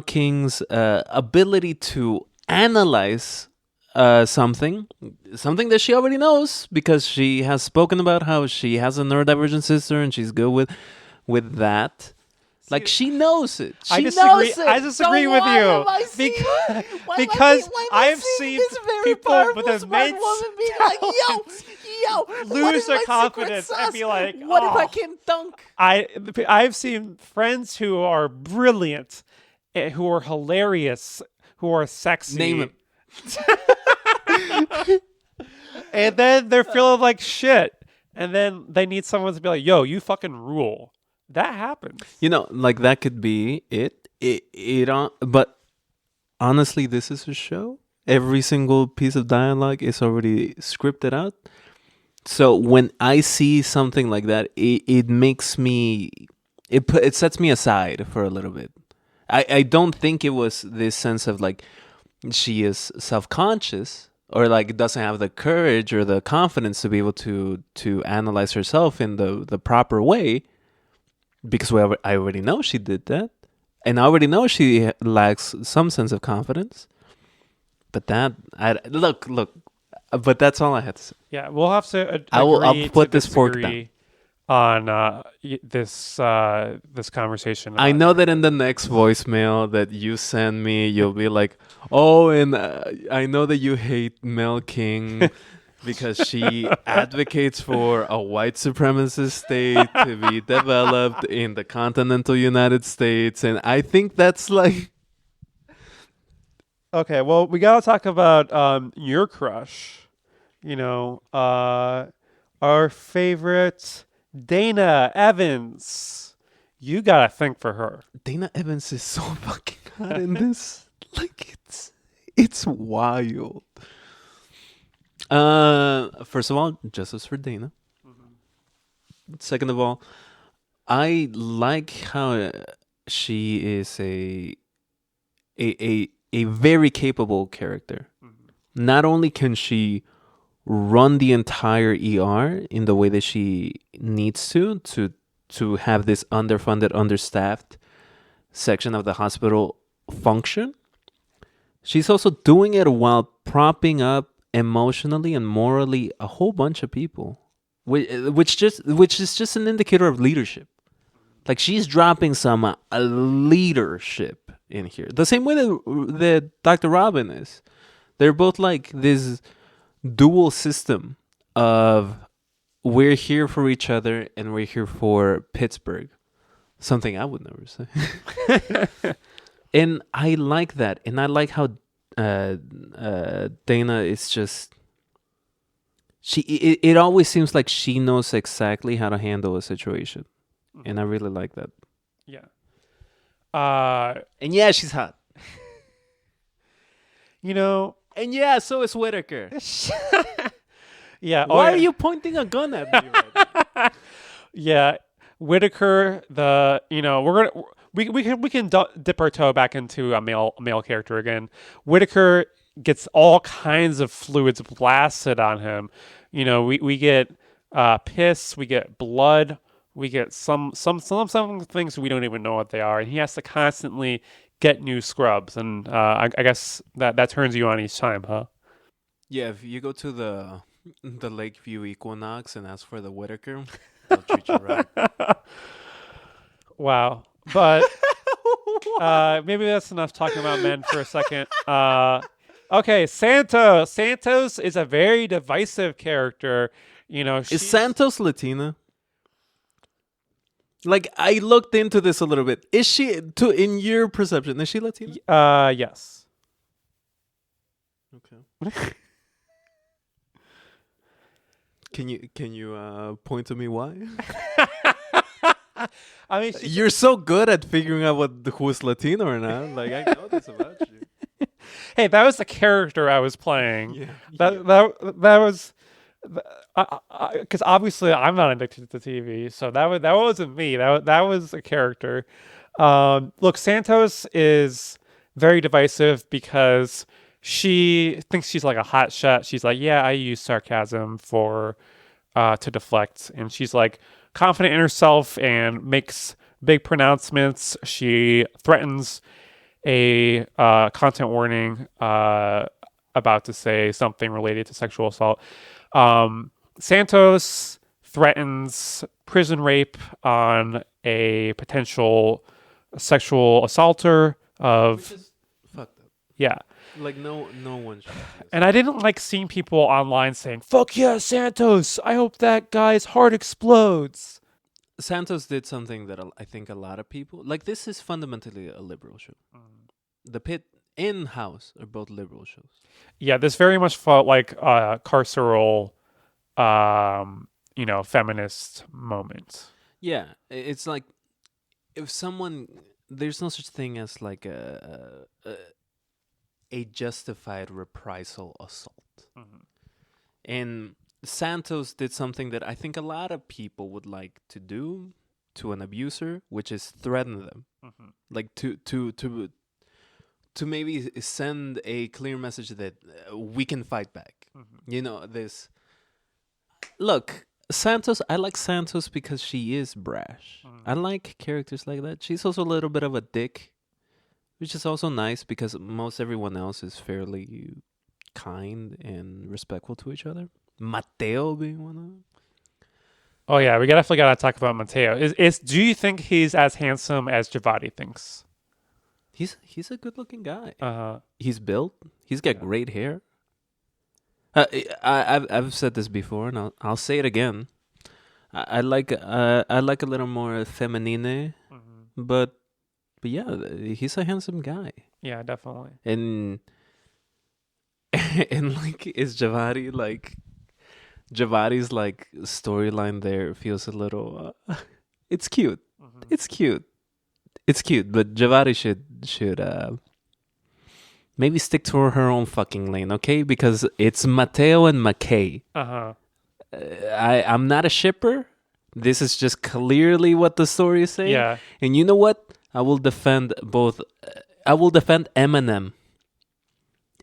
Speaker 2: King's ability to analyze something that she already knows, because she has spoken about how she has a neurodivergent sister and she's good with that. Like, she knows it.
Speaker 1: I disagree with you because I've seen people with immense
Speaker 2: woman be like, yo,
Speaker 1: lose their confidence and be like,
Speaker 2: what if I can't dunk?
Speaker 1: I've seen friends who are brilliant, who are hilarious, who are sexy.
Speaker 2: Name him.
Speaker 1: And then they're feeling like shit, and then they need someone to be like, yo, you fucking rule. That happens.
Speaker 2: You know, like, that could be it. But honestly, this is a show. Every single piece of dialogue is already scripted out. So when I see something like that, it makes me... It sets me aside for a little bit. I don't think it was this sense of, like, she is self-conscious or, like, doesn't have the courage or the confidence to be able to analyze herself in the proper way. Because I already know she did that. And I already know she lacks some sense of confidence. But look. But that's all I had to say.
Speaker 1: Yeah, we'll have to
Speaker 2: I'll put this fork down.
Speaker 1: on this conversation.
Speaker 2: I know that in the next voicemail that you send me, you'll be like, "Oh, and I know that you hate Mel King because she advocates for a white supremacist state to be developed in the continental United States," and I think that's like,
Speaker 1: Okay, well, we gotta talk about your crush. Our favorite Dana Evans. You gotta think for her.
Speaker 2: Dana Evans is so fucking hot in this. Like it's wild. First of all, justice for Dana. Second of all, I like how she is a very capable character. Not only can she run the entire ER in the way that she needs to have this underfunded, understaffed section of the hospital function, she's also doing it while propping up emotionally and morally a whole bunch of people, which is just an indicator of leadership. Like she's dropping some leadership in here, the same way that Dr. Robin is. They're both like this dual system of we're here for each other and we're here for Pittsburgh. Something I would never say. And I like that. And I like how Dana is just it always seems like she knows exactly how to handle a situation. And I really like that.
Speaker 1: Yeah.
Speaker 2: And yeah, she's hot.
Speaker 1: You know,
Speaker 2: And yeah, so is Whitaker.
Speaker 1: yeah.
Speaker 2: Why are you pointing a gun at me right now?
Speaker 1: Yeah, Whitaker. We can dip our toe back into a male character again. Whitaker gets all kinds of fluids blasted on him. We get piss, we get blood, we get some things we don't even know what they are, and he has to constantly get new scrubs. And I guess that turns you on each time, huh?
Speaker 2: Yeah, if you go to the Lakeview Equinox and ask for the Whitaker, they'll treat you right.
Speaker 1: Wow. But maybe that's enough talking about men for a second. Okay, Santos. Santos is a very divisive character.
Speaker 2: Is Santos Latina? Like, I looked into this a little bit. Is she, in your perception, is she Latina?
Speaker 1: Yes.
Speaker 2: Okay. Can you point to me why?
Speaker 1: I mean,
Speaker 2: You're so good at figuring out who's Latino or not. Like, I know this about you.
Speaker 1: hey, that was the character I was playing.
Speaker 2: Yeah.
Speaker 1: That was because obviously I'm not addicted to TV, so that wasn't me. That was a character. Look, Santos is very divisive because she thinks she's like a hot shot. She's like, yeah, I use sarcasm to deflect, and she's like confident in herself and makes big pronouncements. She threatens a content warning about to say something related to sexual assault. Santos threatens prison rape on a potential sexual assaulter
Speaker 2: Which is fucked up.
Speaker 1: yeah.
Speaker 2: Like, no one should do this.
Speaker 1: And I didn't like seeing people online saying, fuck yeah, Santos. I hope that guy's heart explodes.
Speaker 2: Santos did something that I think a lot of people... Like, this is fundamentally a liberal show. The Pitt and House are both liberal shows.
Speaker 1: Yeah, this very much felt like a carceral, feminist moment.
Speaker 2: Yeah, it's like if someone... There's no such thing as like a justified reprisal assault. And Santos did something that I think a lot of people would like to do to an abuser, which is threaten them. Like to maybe send a clear message that we can fight back. This. Look, Santos, I like Santos because she is brash. I like characters like that. She's also a little bit of a dick, which is also nice because most everyone else is fairly kind and respectful to each other. Mateo being one of them.
Speaker 1: Oh yeah, we definitely gotta talk about Mateo. Do you think he's as handsome as Javati thinks?
Speaker 2: He's a good looking guy.
Speaker 1: Uh
Speaker 2: He's built. He's got great hair. I've said this before, and I'll say it again. I like a little more feminine, but yeah, he's a handsome guy.
Speaker 1: yeah, definitely.
Speaker 2: And and like is Javati's like storyline there feels a little it's cute. It's cute. It's cute, but Javati should maybe stick to her own fucking lane, okay? Because it's Mateo and McKay. I'm not a shipper. This is just clearly what the story is saying.
Speaker 1: Yeah.
Speaker 2: And you know what? I will defend both. I will defend Eminem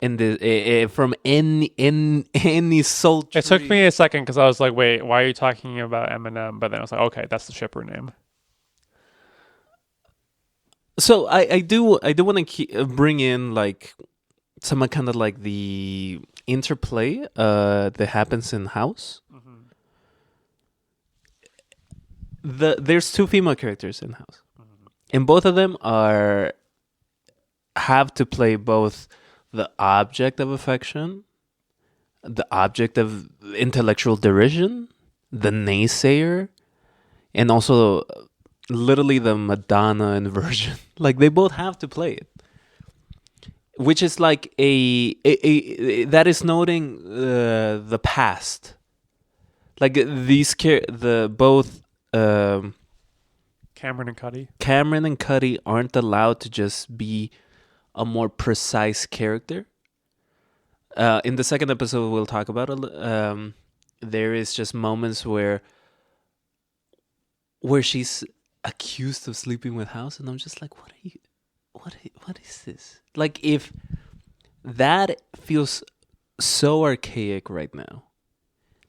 Speaker 2: in the from any sultry.
Speaker 1: It took me a second because I was like, wait, why are you talking about Eminem? But then I was like, okay, that's the shipper name.
Speaker 2: So I do want to bring in like some kind of like the interplay that happens in House. There's two female characters in House, and both of them have to play both the object of affection, the object of intellectual derision, the naysayer, and also literally the Madonna inversion. Like they both have to play it, which is like a that is noting the past. Like both
Speaker 1: Cameron and
Speaker 2: Cuddy aren't allowed to just be a more precise character. In the second episode, we'll talk about it. There is just moments where she's accused of sleeping with House, and I'm just like, what is this? Like, if that feels so archaic right now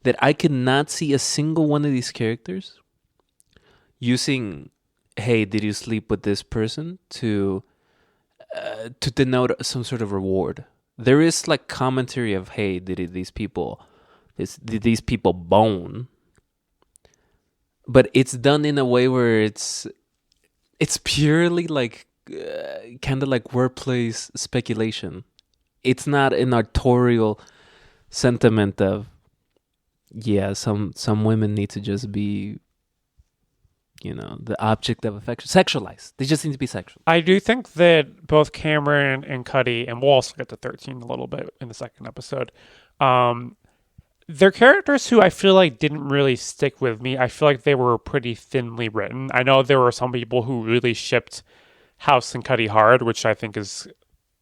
Speaker 2: that I could not see a single one of these characters using, hey, did you sleep with this person to denote some sort of reward. There is like commentary of, hey, did these people bone? But it's done in a way where it's purely like kind of like workplace speculation. It's not an authorial sentiment of, yeah, some women need to just be, the object of affection, sexualized. They just need to be sexual.
Speaker 1: I do think that both Cameron and Cuddy, and we'll also get to 13 a little bit in the second episode, they're characters who I feel like didn't really stick with me. I feel like they were pretty thinly written. I know there were some people who really shipped House and Cuddy hard, which I think is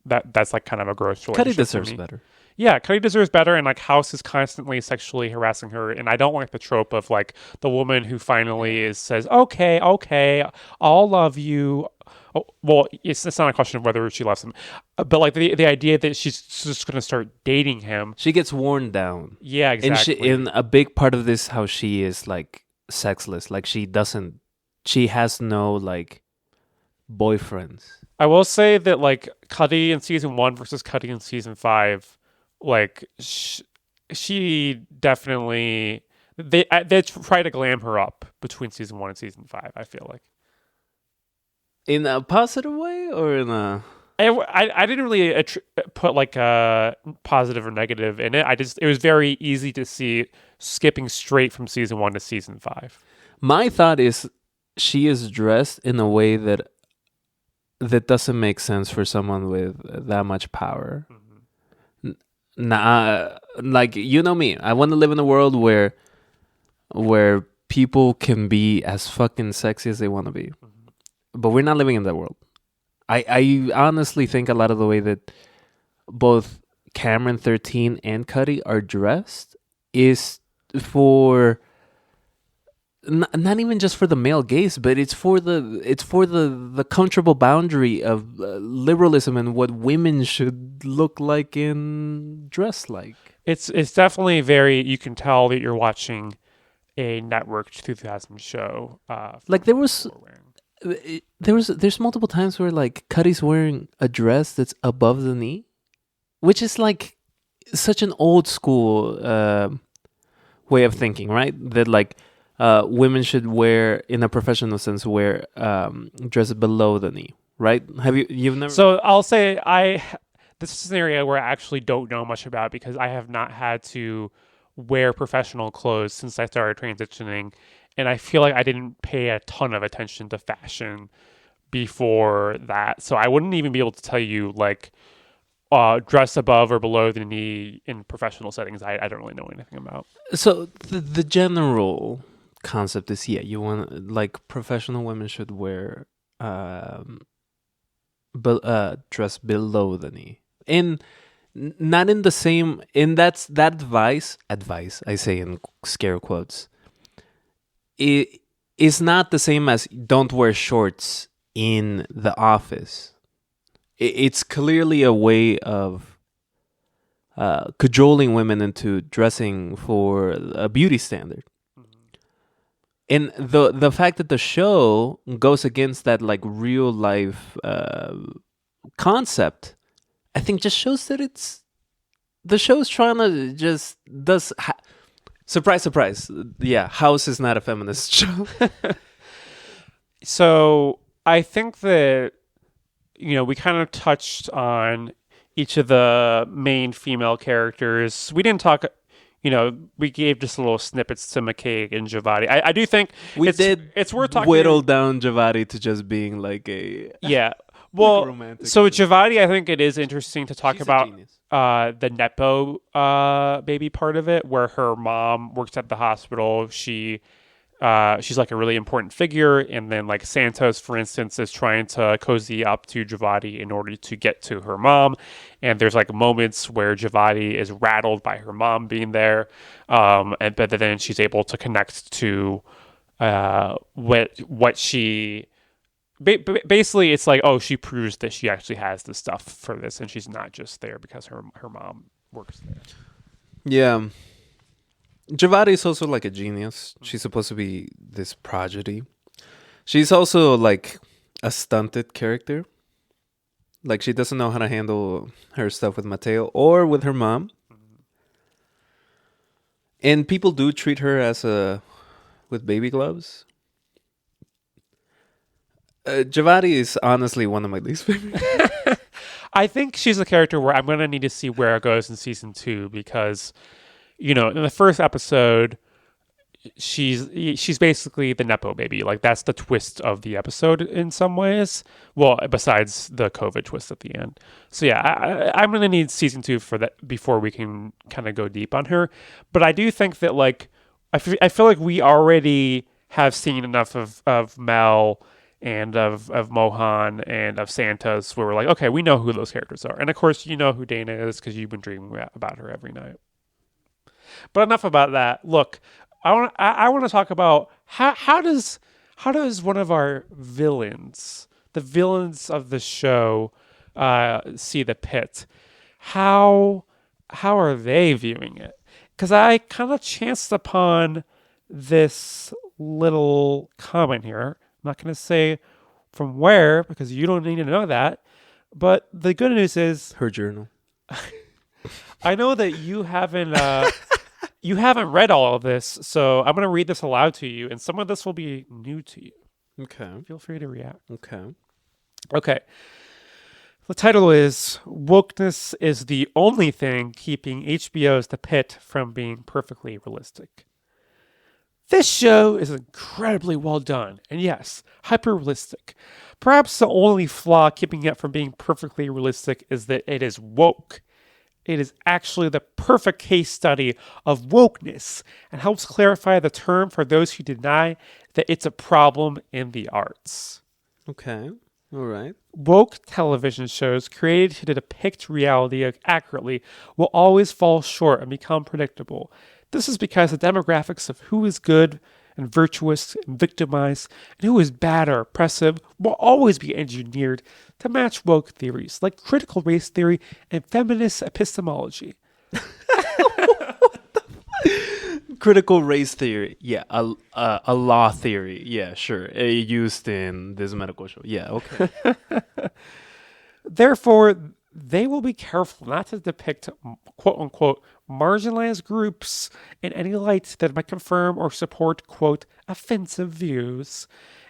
Speaker 1: that's like kind of a gross relationship.
Speaker 2: Cuddy deserves better.
Speaker 1: Yeah, Cuddy deserves better, and like House is constantly sexually harassing her, and I don't like the trope of like the woman who finally says, okay, I'll love you. Oh, well, it's not a question of whether she loves him, but like the idea that she's just going to start dating him.
Speaker 2: She gets worn down.
Speaker 1: Yeah, exactly.
Speaker 2: And a big part of this, how she is like sexless, like she has no like boyfriends.
Speaker 1: I will say that like Cuddy in season 1 versus Cuddy in season 5, like she definitely they try to glam her up between season 1 and season 5. I feel like
Speaker 2: in a positive way or in a.
Speaker 1: I didn't really put like a positive or negative in it. It was very easy to see skipping straight from season 1 to season 5.
Speaker 2: My thought is she is dressed in a way that doesn't make sense for someone with that much power. Nah, like, you know me. I want to live in a world where people can be as fucking sexy as they want to be. But we're not living in that world. I honestly think a lot of the way that both Cameron 13 and Cuddy are dressed is for not even just for the male gaze, but it's for the comfortable boundary of liberalism and what women should look like and dress like.
Speaker 1: It's definitely very. You can tell that you're watching a network 2000 show.
Speaker 2: Like there's multiple times where like Cuddy's wearing a dress that's above the knee, which is like such an old school way of thinking, right? That like women should wear, in a professional sense, wear dress below the knee, right? You've never?
Speaker 1: So I'll say this is an area where I actually don't know much about because I have not had to wear professional clothes since I started transitioning, and I feel like I didn't pay a ton of attention to fashion before that, so I wouldn't even be able to tell you like dress above or below the knee in professional settings. I don't really know anything about.
Speaker 2: So the general concept is, you want, like, professional women should wear dress below the knee, and not in the same, and that advice I say in scare quotes, it is not the same as don't wear shorts in the office. It's clearly a way of cajoling women into dressing for a beauty standard. And the fact that the show goes against that, like, real life concept, I think just shows that the show's trying to just surprise, surprise. Yeah, House is not a feminist show.
Speaker 1: So I think that, we kind of touched on each of the main female characters. We didn't talk, we gave just little snippets to McKay and Javati. I do think it's worth talking.
Speaker 2: Whittle down Javati to just being like a
Speaker 1: yeah. Well,
Speaker 2: romantic.
Speaker 1: So Javati, I think it is interesting to talk about the Nepo baby part of it, where her mom works at the hospital. She's like a really important figure, and then like Santos, for instance, is trying to cozy up to Javati in order to get to her mom, and there's like moments where Javati is rattled by her mom being there, but then she's able to connect to what she basically, it's like, oh, she proves that she actually has the stuff for this, and she's not just there because her mom works there.
Speaker 2: Yeah. Javati is also like a genius. She's supposed to be this prodigy. She's also like a stunted character. Like, she doesn't know how to handle her stuff with Mateo or with her mom. And people do treat her with baby gloves. Javati is honestly one of my least favorite.
Speaker 1: I think she's a character where I'm going to need to see where it goes in season 2, because in the first episode, she's basically the Nepo baby. Like, that's the twist of the episode in some ways. Well, besides the COVID twist at the end. So yeah, I'm going to need season 2 for that before we can kind of go deep on her. But I do think that, like, I feel like we already have seen enough of Mel and of Mohan and of Santos where we're like, okay, we know who those characters are. And of course, you know who Dana is because you've been dreaming about her every night. But enough about that. Look, I want to talk about how does one of our villains, the villains of the show, see the Pitt? How are they viewing it? Because I kind of chanced upon this little comment here. I'm not going to say from where, because you don't need to know that. But the good news is,
Speaker 2: her journal.
Speaker 1: I know that you haven't read all of this, so I'm going to read this aloud to you, and some of this will be new to you.
Speaker 2: Okay.
Speaker 1: Feel free to react.
Speaker 2: Okay.
Speaker 1: The title is "Wokeness is the Only Thing Keeping HBO's The Pitt from Being Perfectly Realistic." This show is incredibly well done, and yes, hyper-realistic. Perhaps the only flaw keeping it from being perfectly realistic is that it is woke. It is actually the perfect case study of wokeness and helps clarify the term for those who deny that it's a problem in the arts.
Speaker 2: Okay. All right.
Speaker 1: Woke television shows created to depict reality accurately will always fall short and become predictable. This is because the demographics of who is good and virtuous and victimized and who is bad or oppressive will always be engineered to match woke theories like critical race theory and feminist epistemology.
Speaker 2: Critical race theory. Yeah. A law theory. Yeah, sure. Used in this medical show. Yeah, okay.
Speaker 1: Therefore, they will be careful not to depict quote-unquote marginalized groups in any light that might confirm or support, quote, offensive views.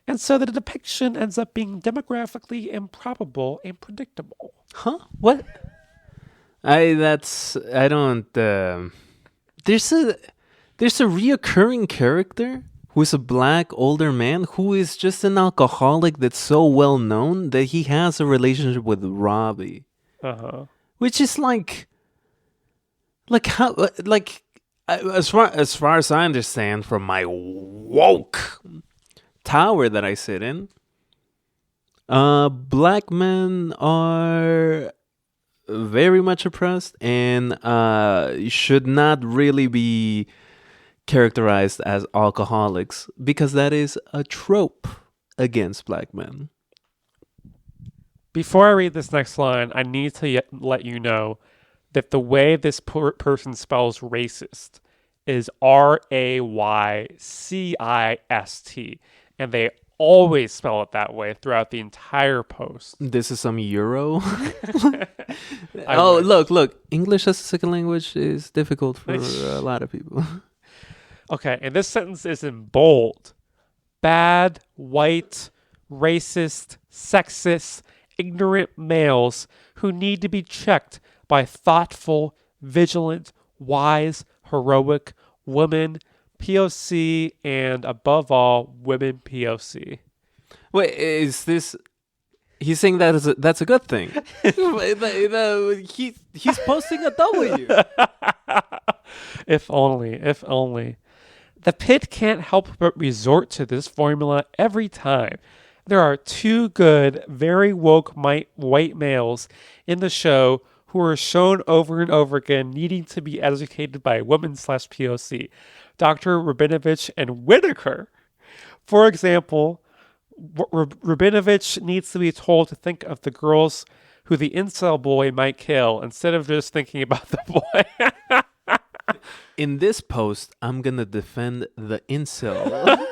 Speaker 1: And so the depiction ends up being demographically improbable and predictable.
Speaker 2: Huh? What? There's a reoccurring character who is a black older man who is just an alcoholic that's so well known that he has a relationship with Robbie.
Speaker 1: Uh-huh.
Speaker 2: Which is as far as I understand from my woke tower that I sit in, black men are very much oppressed and should not really be characterized as alcoholics because that is a trope against black men.
Speaker 1: Before I read this next line, I need to let you know that the way this person spells racist is RAYCIST, and they always spell it that way throughout the entire post.
Speaker 2: This is some Euro.
Speaker 1: wish.
Speaker 2: Look. English as a second language is difficult for a lot of people.
Speaker 1: Okay, and this sentence is in bold. Bad, white, racist, sexist, ignorant males who need to be checked by thoughtful, vigilant, wise, heroic women, POC, and above all, women POC.
Speaker 2: Wait, is this... He's saying that's a good thing. He's posting a W.
Speaker 1: If only. The Pitt can't help but resort to this formula every time. There are two good, very woke white males in the show who are shown over and over again needing to be educated by women/POC, Dr. Rabinovich and Whitaker. For example, Rabinovich needs to be told to think of the girls who the incel boy might kill instead of just thinking about the boy.
Speaker 2: In this post, I'm going to defend the incel.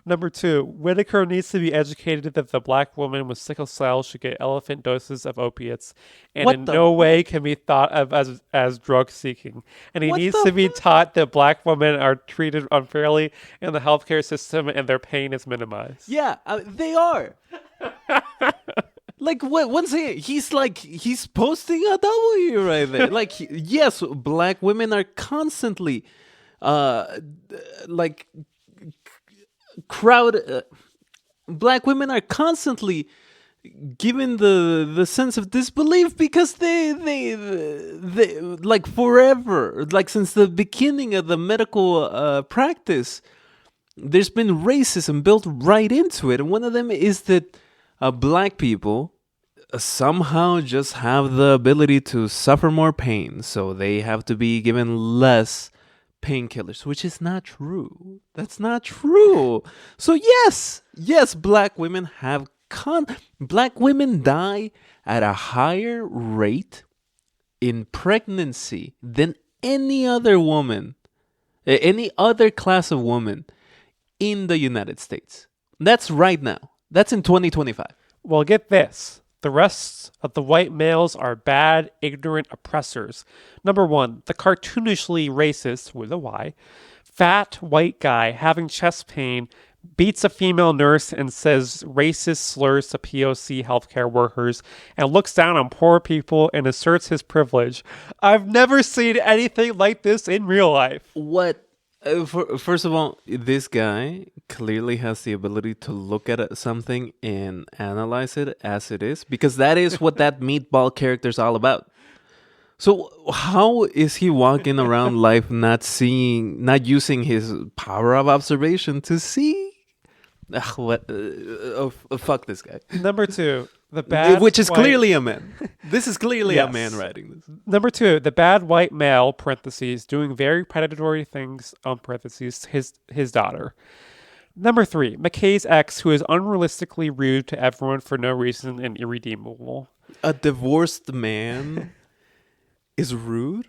Speaker 1: Number 2, Whitaker needs to be educated that the black woman with sickle cell should get elephant doses of opiates and no way can be thought of as drug seeking. And he needs to be taught that black women are treated unfairly in the healthcare system and their pain is minimized.
Speaker 2: Yeah, they are. Like, what? Once again, he's posting a W right there. Like, yes, black women are constantly, black women are constantly given the sense of disbelief because they like forever, like since the beginning of the medical practice, there's been racism built right into it, and one of them is that black people somehow just have the ability to suffer more pain, so they have to be given less painkillers, which is not true. That's not true. So yes, black women black women die at a higher rate in pregnancy than any other woman, any other class of woman in the United States. That's right now. That's in 2025.
Speaker 1: Well, get this. The rest of the white males are bad, ignorant oppressors. Number 1, the cartoonishly racist, with a Y, fat white guy having chest pain beats a female nurse and says racist slurs to POC healthcare workers and looks down on poor people and asserts his privilege. I've never seen anything like this in real life.
Speaker 2: What? First of all, this guy clearly has the ability to look at something and analyze it as it is, because that is what that meatball character is all about. So how is he walking around life not using his power of observation to see? Fuck this guy.
Speaker 1: Number 2, the bad
Speaker 2: which is clearly a man. This is clearly a man writing this.
Speaker 1: Number 2, the bad white male, parentheses, doing very predatory things, parentheses, his daughter. Number 3, McKay's ex, who is unrealistically rude to everyone for no reason and irredeemable.
Speaker 2: A divorced man is rude?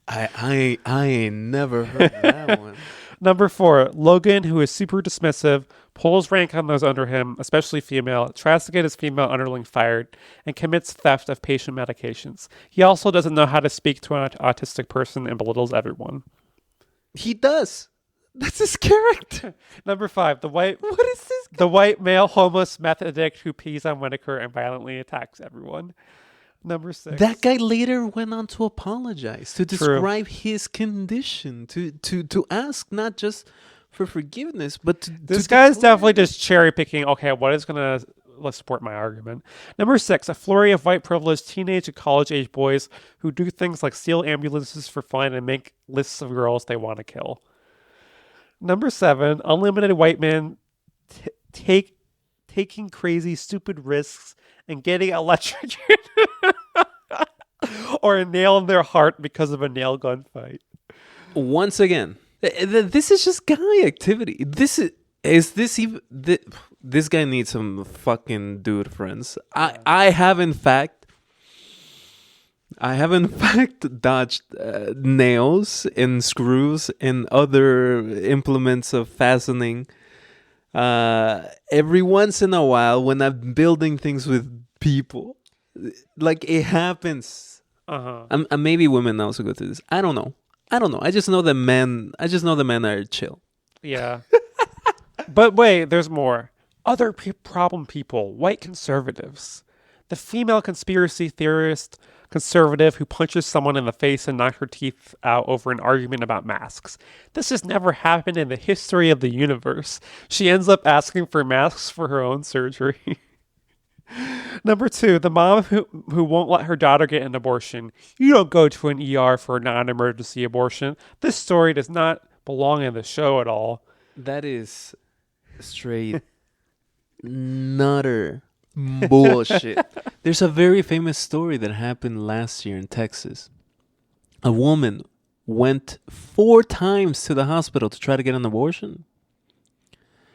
Speaker 2: I ain't never heard that one.
Speaker 1: Number 4, Logan, who is super dismissive, pulls rank on those under him, especially female, tries to get his female underling fired, and commits theft of patient medications. He also doesn't know how to speak to an autistic person and belittles everyone.
Speaker 2: He does. That's his character.
Speaker 1: Number 5,
Speaker 2: What is this?
Speaker 1: the white male homeless meth addict who pees on Whitaker and violently attacks everyone. Number 6.
Speaker 2: That guy later went on to apologize, to describe his condition, to ask not just for forgiveness, but
Speaker 1: This guy's definitely just cherry picking. Okay, what is going to support my argument? Number 6, a flurry of white privileged teenage and college age boys who do things like steal ambulances for fun and make lists of girls they want to kill. Number 7, unlimited white men taking crazy, stupid risks and getting electrocuted or a nail in their heart because of a nail gun fight.
Speaker 2: Once again, this is just guy activity. This guy needs some fucking dude friends. I have in fact dodged nails and screws and other implements of fastening every once in a while when I'm building things with people. Like, it happens. And maybe women also go through this. I don't know. I just know the men are chill.
Speaker 1: Yeah. But wait, there's more. Other problem people, white conservatives. The female conspiracy theorist conservative who punches someone in the face and knocks her teeth out over an argument about masks. This has never happened in the history of the universe. She ends up asking for masks for her own surgery. Number 2, the mom who won't let her daughter get an abortion. You don't go to an ER for a non-emergency abortion. This story does not belong in the show at all.
Speaker 2: That is straight nutter bullshit. There's a very famous story that happened last year in Texas. A woman went 4 times to the hospital to try to get an abortion.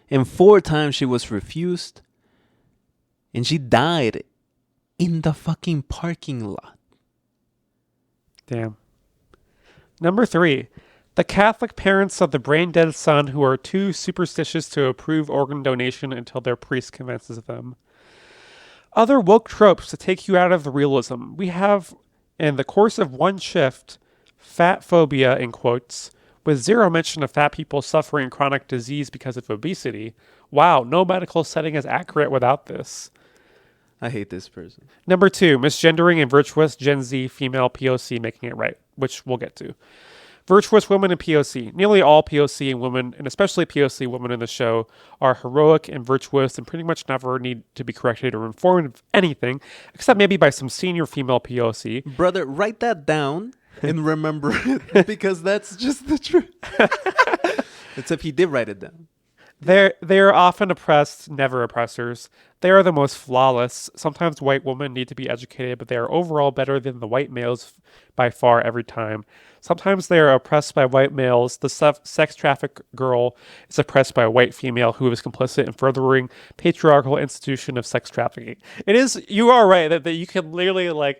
Speaker 2: And 4 times she was refused. And she died in the fucking parking lot.
Speaker 1: Damn. Number 3, the Catholic parents of the brain-dead son who are too superstitious to approve organ donation until their priest convinces them. Other woke tropes to take you out of the realism. We have, in the course of one shift, fat phobia, in quotes, with zero mention of fat people suffering chronic disease because of obesity. Wow, no medical setting is accurate without this.
Speaker 2: I hate this person.
Speaker 1: Number 2, misgendering and virtuous Gen Z female POC making it right, which we'll get to. Virtuous women in POC. Nearly all POC and women, and especially POC women in the show, are heroic and virtuous and pretty much never need to be corrected or informed of anything, except maybe by some senior female POC.
Speaker 2: Brother, write that down and remember it, because that's just the truth. Except he did write it down.
Speaker 1: They are often oppressed, never oppressors. They are the most flawless. Sometimes white women need to be educated, but they are overall better than the white males by far every time. Sometimes they are oppressed by white males. The sex trafficked girl is oppressed by a white female who is complicit in furthering patriarchal institution of sex trafficking. It is, you are right, that you can literally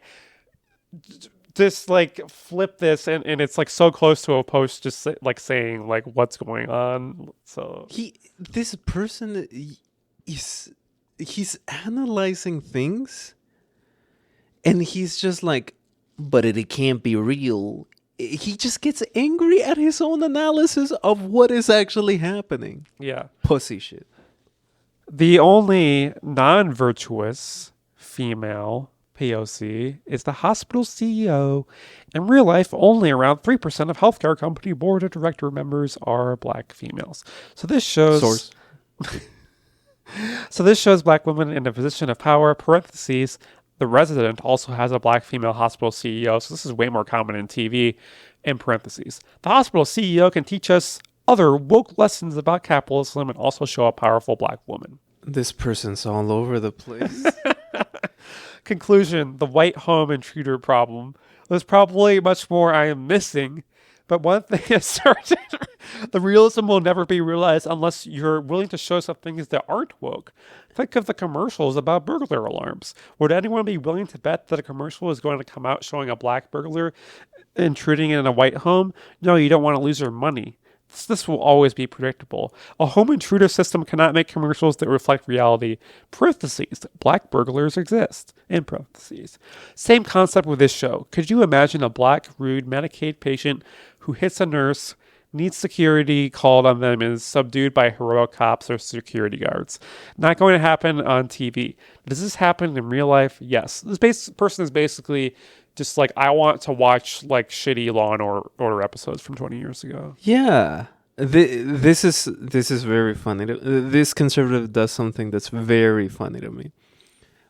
Speaker 1: just flip this and it's like so close to a post just like saying like what's going on. So
Speaker 2: this person he's analyzing things and he's just like, but it can't be real. He just gets angry at his own analysis of what is actually happening.
Speaker 1: Yeah.
Speaker 2: Pussy shit.
Speaker 1: The only non-virtuous female POC is the hospital CEO. In real life, only around 3% of healthcare company board of director members are black females. So this shows...
Speaker 2: Source.
Speaker 1: So this shows black women in a position of power, parentheses, the resident also has a black female hospital CEO, so this is way more common in TV, in parentheses. The hospital CEO can teach us other woke lessons about capitalism and also show a powerful black woman.
Speaker 2: This person's all over the place.
Speaker 1: Conclusion, the white home intruder problem. There's probably much more I am missing, but one thing is certain, the realism will never be realized unless you're willing to show some things that aren't woke. Think of the commercials about burglar alarms. Would anyone be willing to bet that a commercial is going to come out showing a black burglar intruding in a white home? No, you don't want to lose your money. This will always be predictable. A home intruder system cannot make commercials that reflect reality. Parentheses. Black burglars exist. In parentheses. Same concept with this show. Could you imagine a black, rude Medicaid patient who hits a nurse, needs security called on them, and is subdued by heroic cops or security guards? Not going to happen on TV. Does this happen in real life? Yes. This person is basically just like, I want to watch like shitty Law and Order episodes from 20 years ago.
Speaker 2: Yeah. This is very funny. This conservative does something that's very funny to me,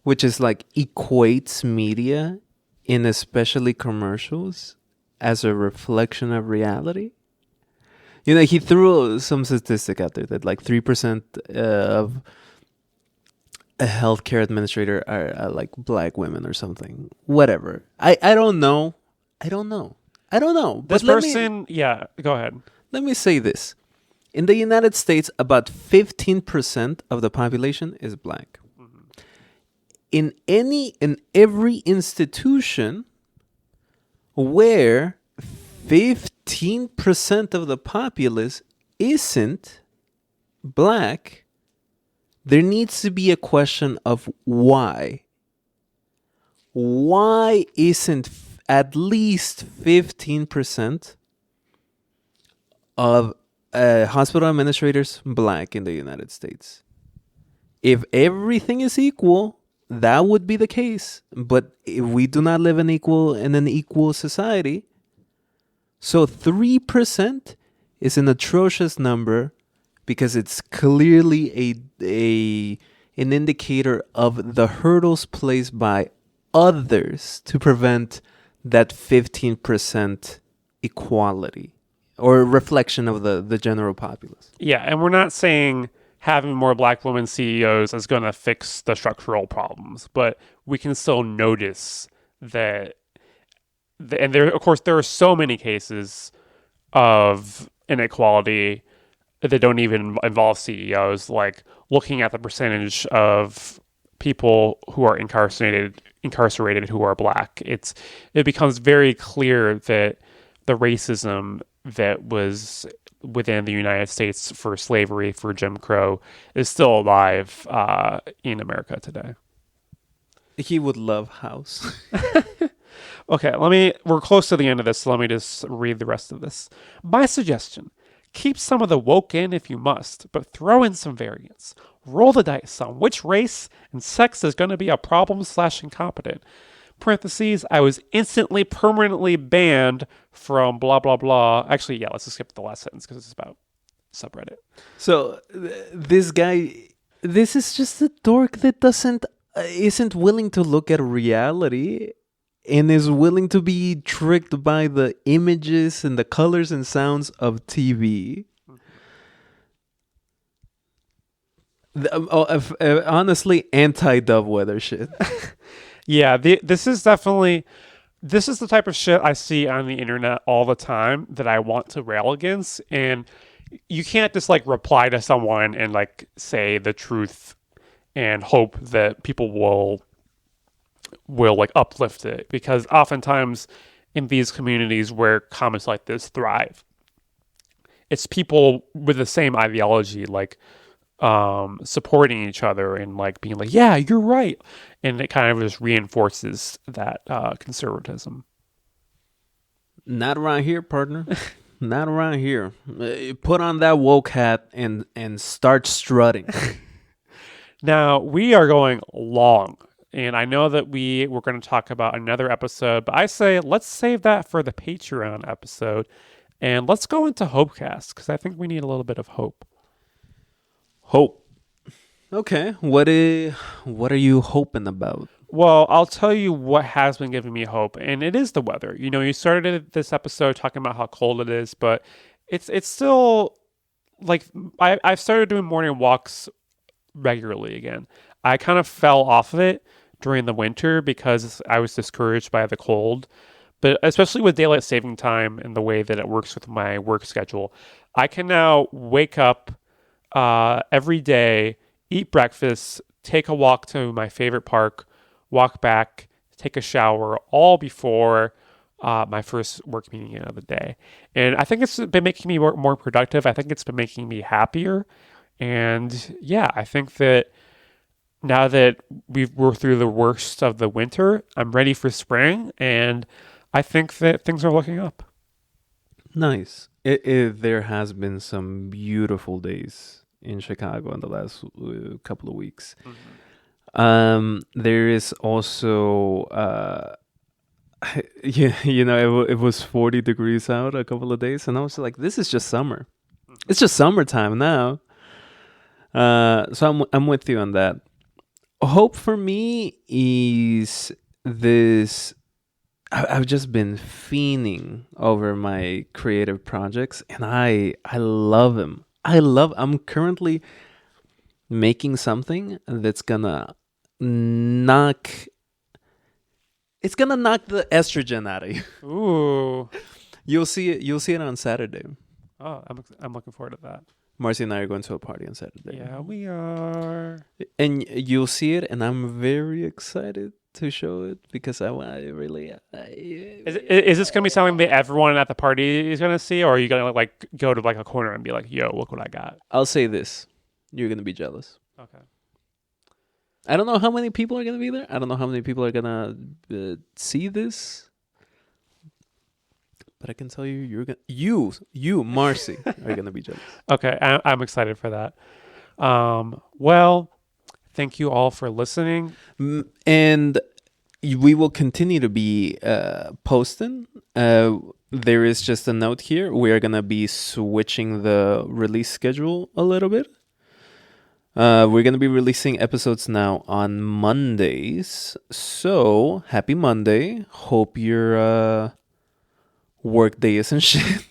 Speaker 2: which is like equates media, in especially commercials, as a reflection of reality. You know, he threw some statistic out there that like 3% of a healthcare administrator are like black women or something. Whatever. I don't know.
Speaker 1: This person, yeah, go ahead.
Speaker 2: Let me say this. In the United States, about 15% of the population is black. Mm-hmm. In every institution where 15% of the populace isn't black, there needs to be a question of why. Why isn't at least 15% of hospital administrators black in the United States? If everything is equal, that would be the case. But if we do not live in an equal society, so 3% is an atrocious number, because it's clearly an indicator of the hurdles placed by others to prevent that 15% equality or reflection of the general populace.
Speaker 1: Yeah, and we're not saying having more black women CEOs is going to fix the structural problems, but we can still notice that. And there, of course, there are so many cases of inequality that don't even involve CEOs, like looking at the percentage of people who are incarcerated who are black. It becomes very clear that the racism that was within the United States for slavery, for Jim Crow, is still alive in America today.
Speaker 2: He would love House.
Speaker 1: Okay, we're close to the end of this, so let me just read the rest of this. My suggestion: keep some of the woke in if you must, but throw in some variants. Roll the dice on which race and sex is going to be a problem/incompetent. Parentheses, I was instantly, permanently banned from blah, blah, blah. Actually, yeah, let's just skip the last sentence because it's about subreddit.
Speaker 2: So this guy, this is just a dork that isn't willing to look at reality and is willing to be tricked by the images and the colors and sounds of TV. Honestly, anti-Dovewhether shit.
Speaker 1: Yeah, this is the type of shit I see on the internet all the time that I want to rail against, and you can't just like reply to someone and like say the truth and hope that people will like uplift it, because oftentimes in these communities where comments like this thrive, it's people with the same ideology, like supporting each other and like being like, yeah, you're right, and it kind of just reinforces that conservatism.
Speaker 2: Not around here, partner. Not around here. Put on that woke hat and start strutting.
Speaker 1: Now, we are going long, and I know that we're going to talk about another episode, but I say let's save that for the Patreon episode, and let's go into Hopecast, because I think we need a little bit of hope.
Speaker 2: Hope. Okay. What are you hoping about?
Speaker 1: Well, I'll tell you what has been giving me hope, and it is the weather. You know, you started this episode talking about how cold it is, but it's still like I've started doing morning walks regularly again. I kind of fell off of it during the winter because I was discouraged by the cold, but especially with daylight saving time and the way that it works with my work schedule, I can now wake up every day, eat breakfast, take a walk to my favorite park, walk back, take a shower, all before my first work meeting of the day. And I think it's been making me more productive. I think it's been making me happier. And yeah, I think that now that we're through the worst of the winter, I'm ready for spring. And I think that things are looking up.
Speaker 2: Nice. There has been some beautiful days in Chicago in the last couple of weeks. There is also, it was 40 degrees out a couple of days, and I was like, this is just summer. It's just summertime now. So I'm with you on that. Hope for me is this. I've just been fiending over my creative projects, and I love them. I'm currently making something that's gonna knock the estrogen out of you.
Speaker 1: Ooh.
Speaker 2: You'll see it on Saturday.
Speaker 1: Oh, I'm looking forward to that.
Speaker 2: Marcy and I are going to a party on Saturday.
Speaker 1: Yeah, we are.
Speaker 2: And you'll see it, and I'm very excited to show it because I really.
Speaker 1: Is this gonna be something that everyone at the party is gonna see, or are you gonna like go to like a corner and be like, "Yo, look what I got"?
Speaker 2: I'll say this: you're gonna be jealous.
Speaker 1: Okay.
Speaker 2: I don't know how many people are gonna be there. I don't know how many people are gonna see this. But I can tell you, you, Marcy, are gonna be jealous.
Speaker 1: Okay, I'm excited for that. Well, thank you all for listening,
Speaker 2: and we will continue to be posting. There is just a note here: we are gonna be switching the release schedule a little bit. We're gonna be releasing episodes now on Mondays. So happy Monday! Hope your work day isn't shit.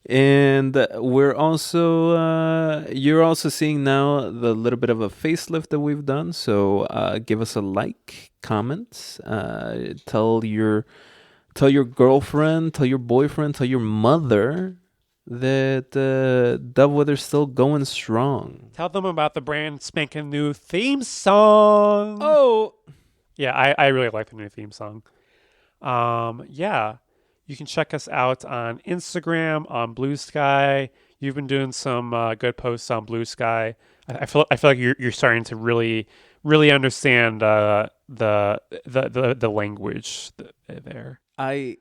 Speaker 2: And we're also you're also seeing now the little bit of a facelift that we've done. So give us a like, comment, tell your girlfriend, tell your boyfriend, tell your mother that Dovewhether's still going strong.
Speaker 1: Tell them about the brand spanking new theme song.
Speaker 2: Oh,
Speaker 1: yeah, I really like the new theme song. Yeah. You can check us out on Instagram, on Bluesky. You've been doing some good posts on Bluesky. I feel like you're starting to really understand the language there.
Speaker 2: I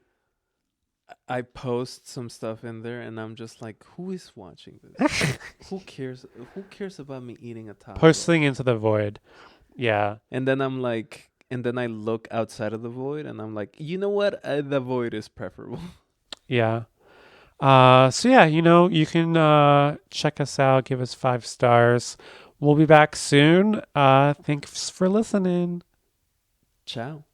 Speaker 2: post some stuff in there, and I'm just like, who is watching this? Who cares? Who cares about me eating a taco?
Speaker 1: Posting into the void. Yeah.
Speaker 2: And then I'm like. And then I look outside of the void, and I'm like, you know what? The void is preferable.
Speaker 1: Yeah. So yeah, you can check us out, give us 5 stars. We'll be back soon. Thanks for listening.
Speaker 2: Ciao.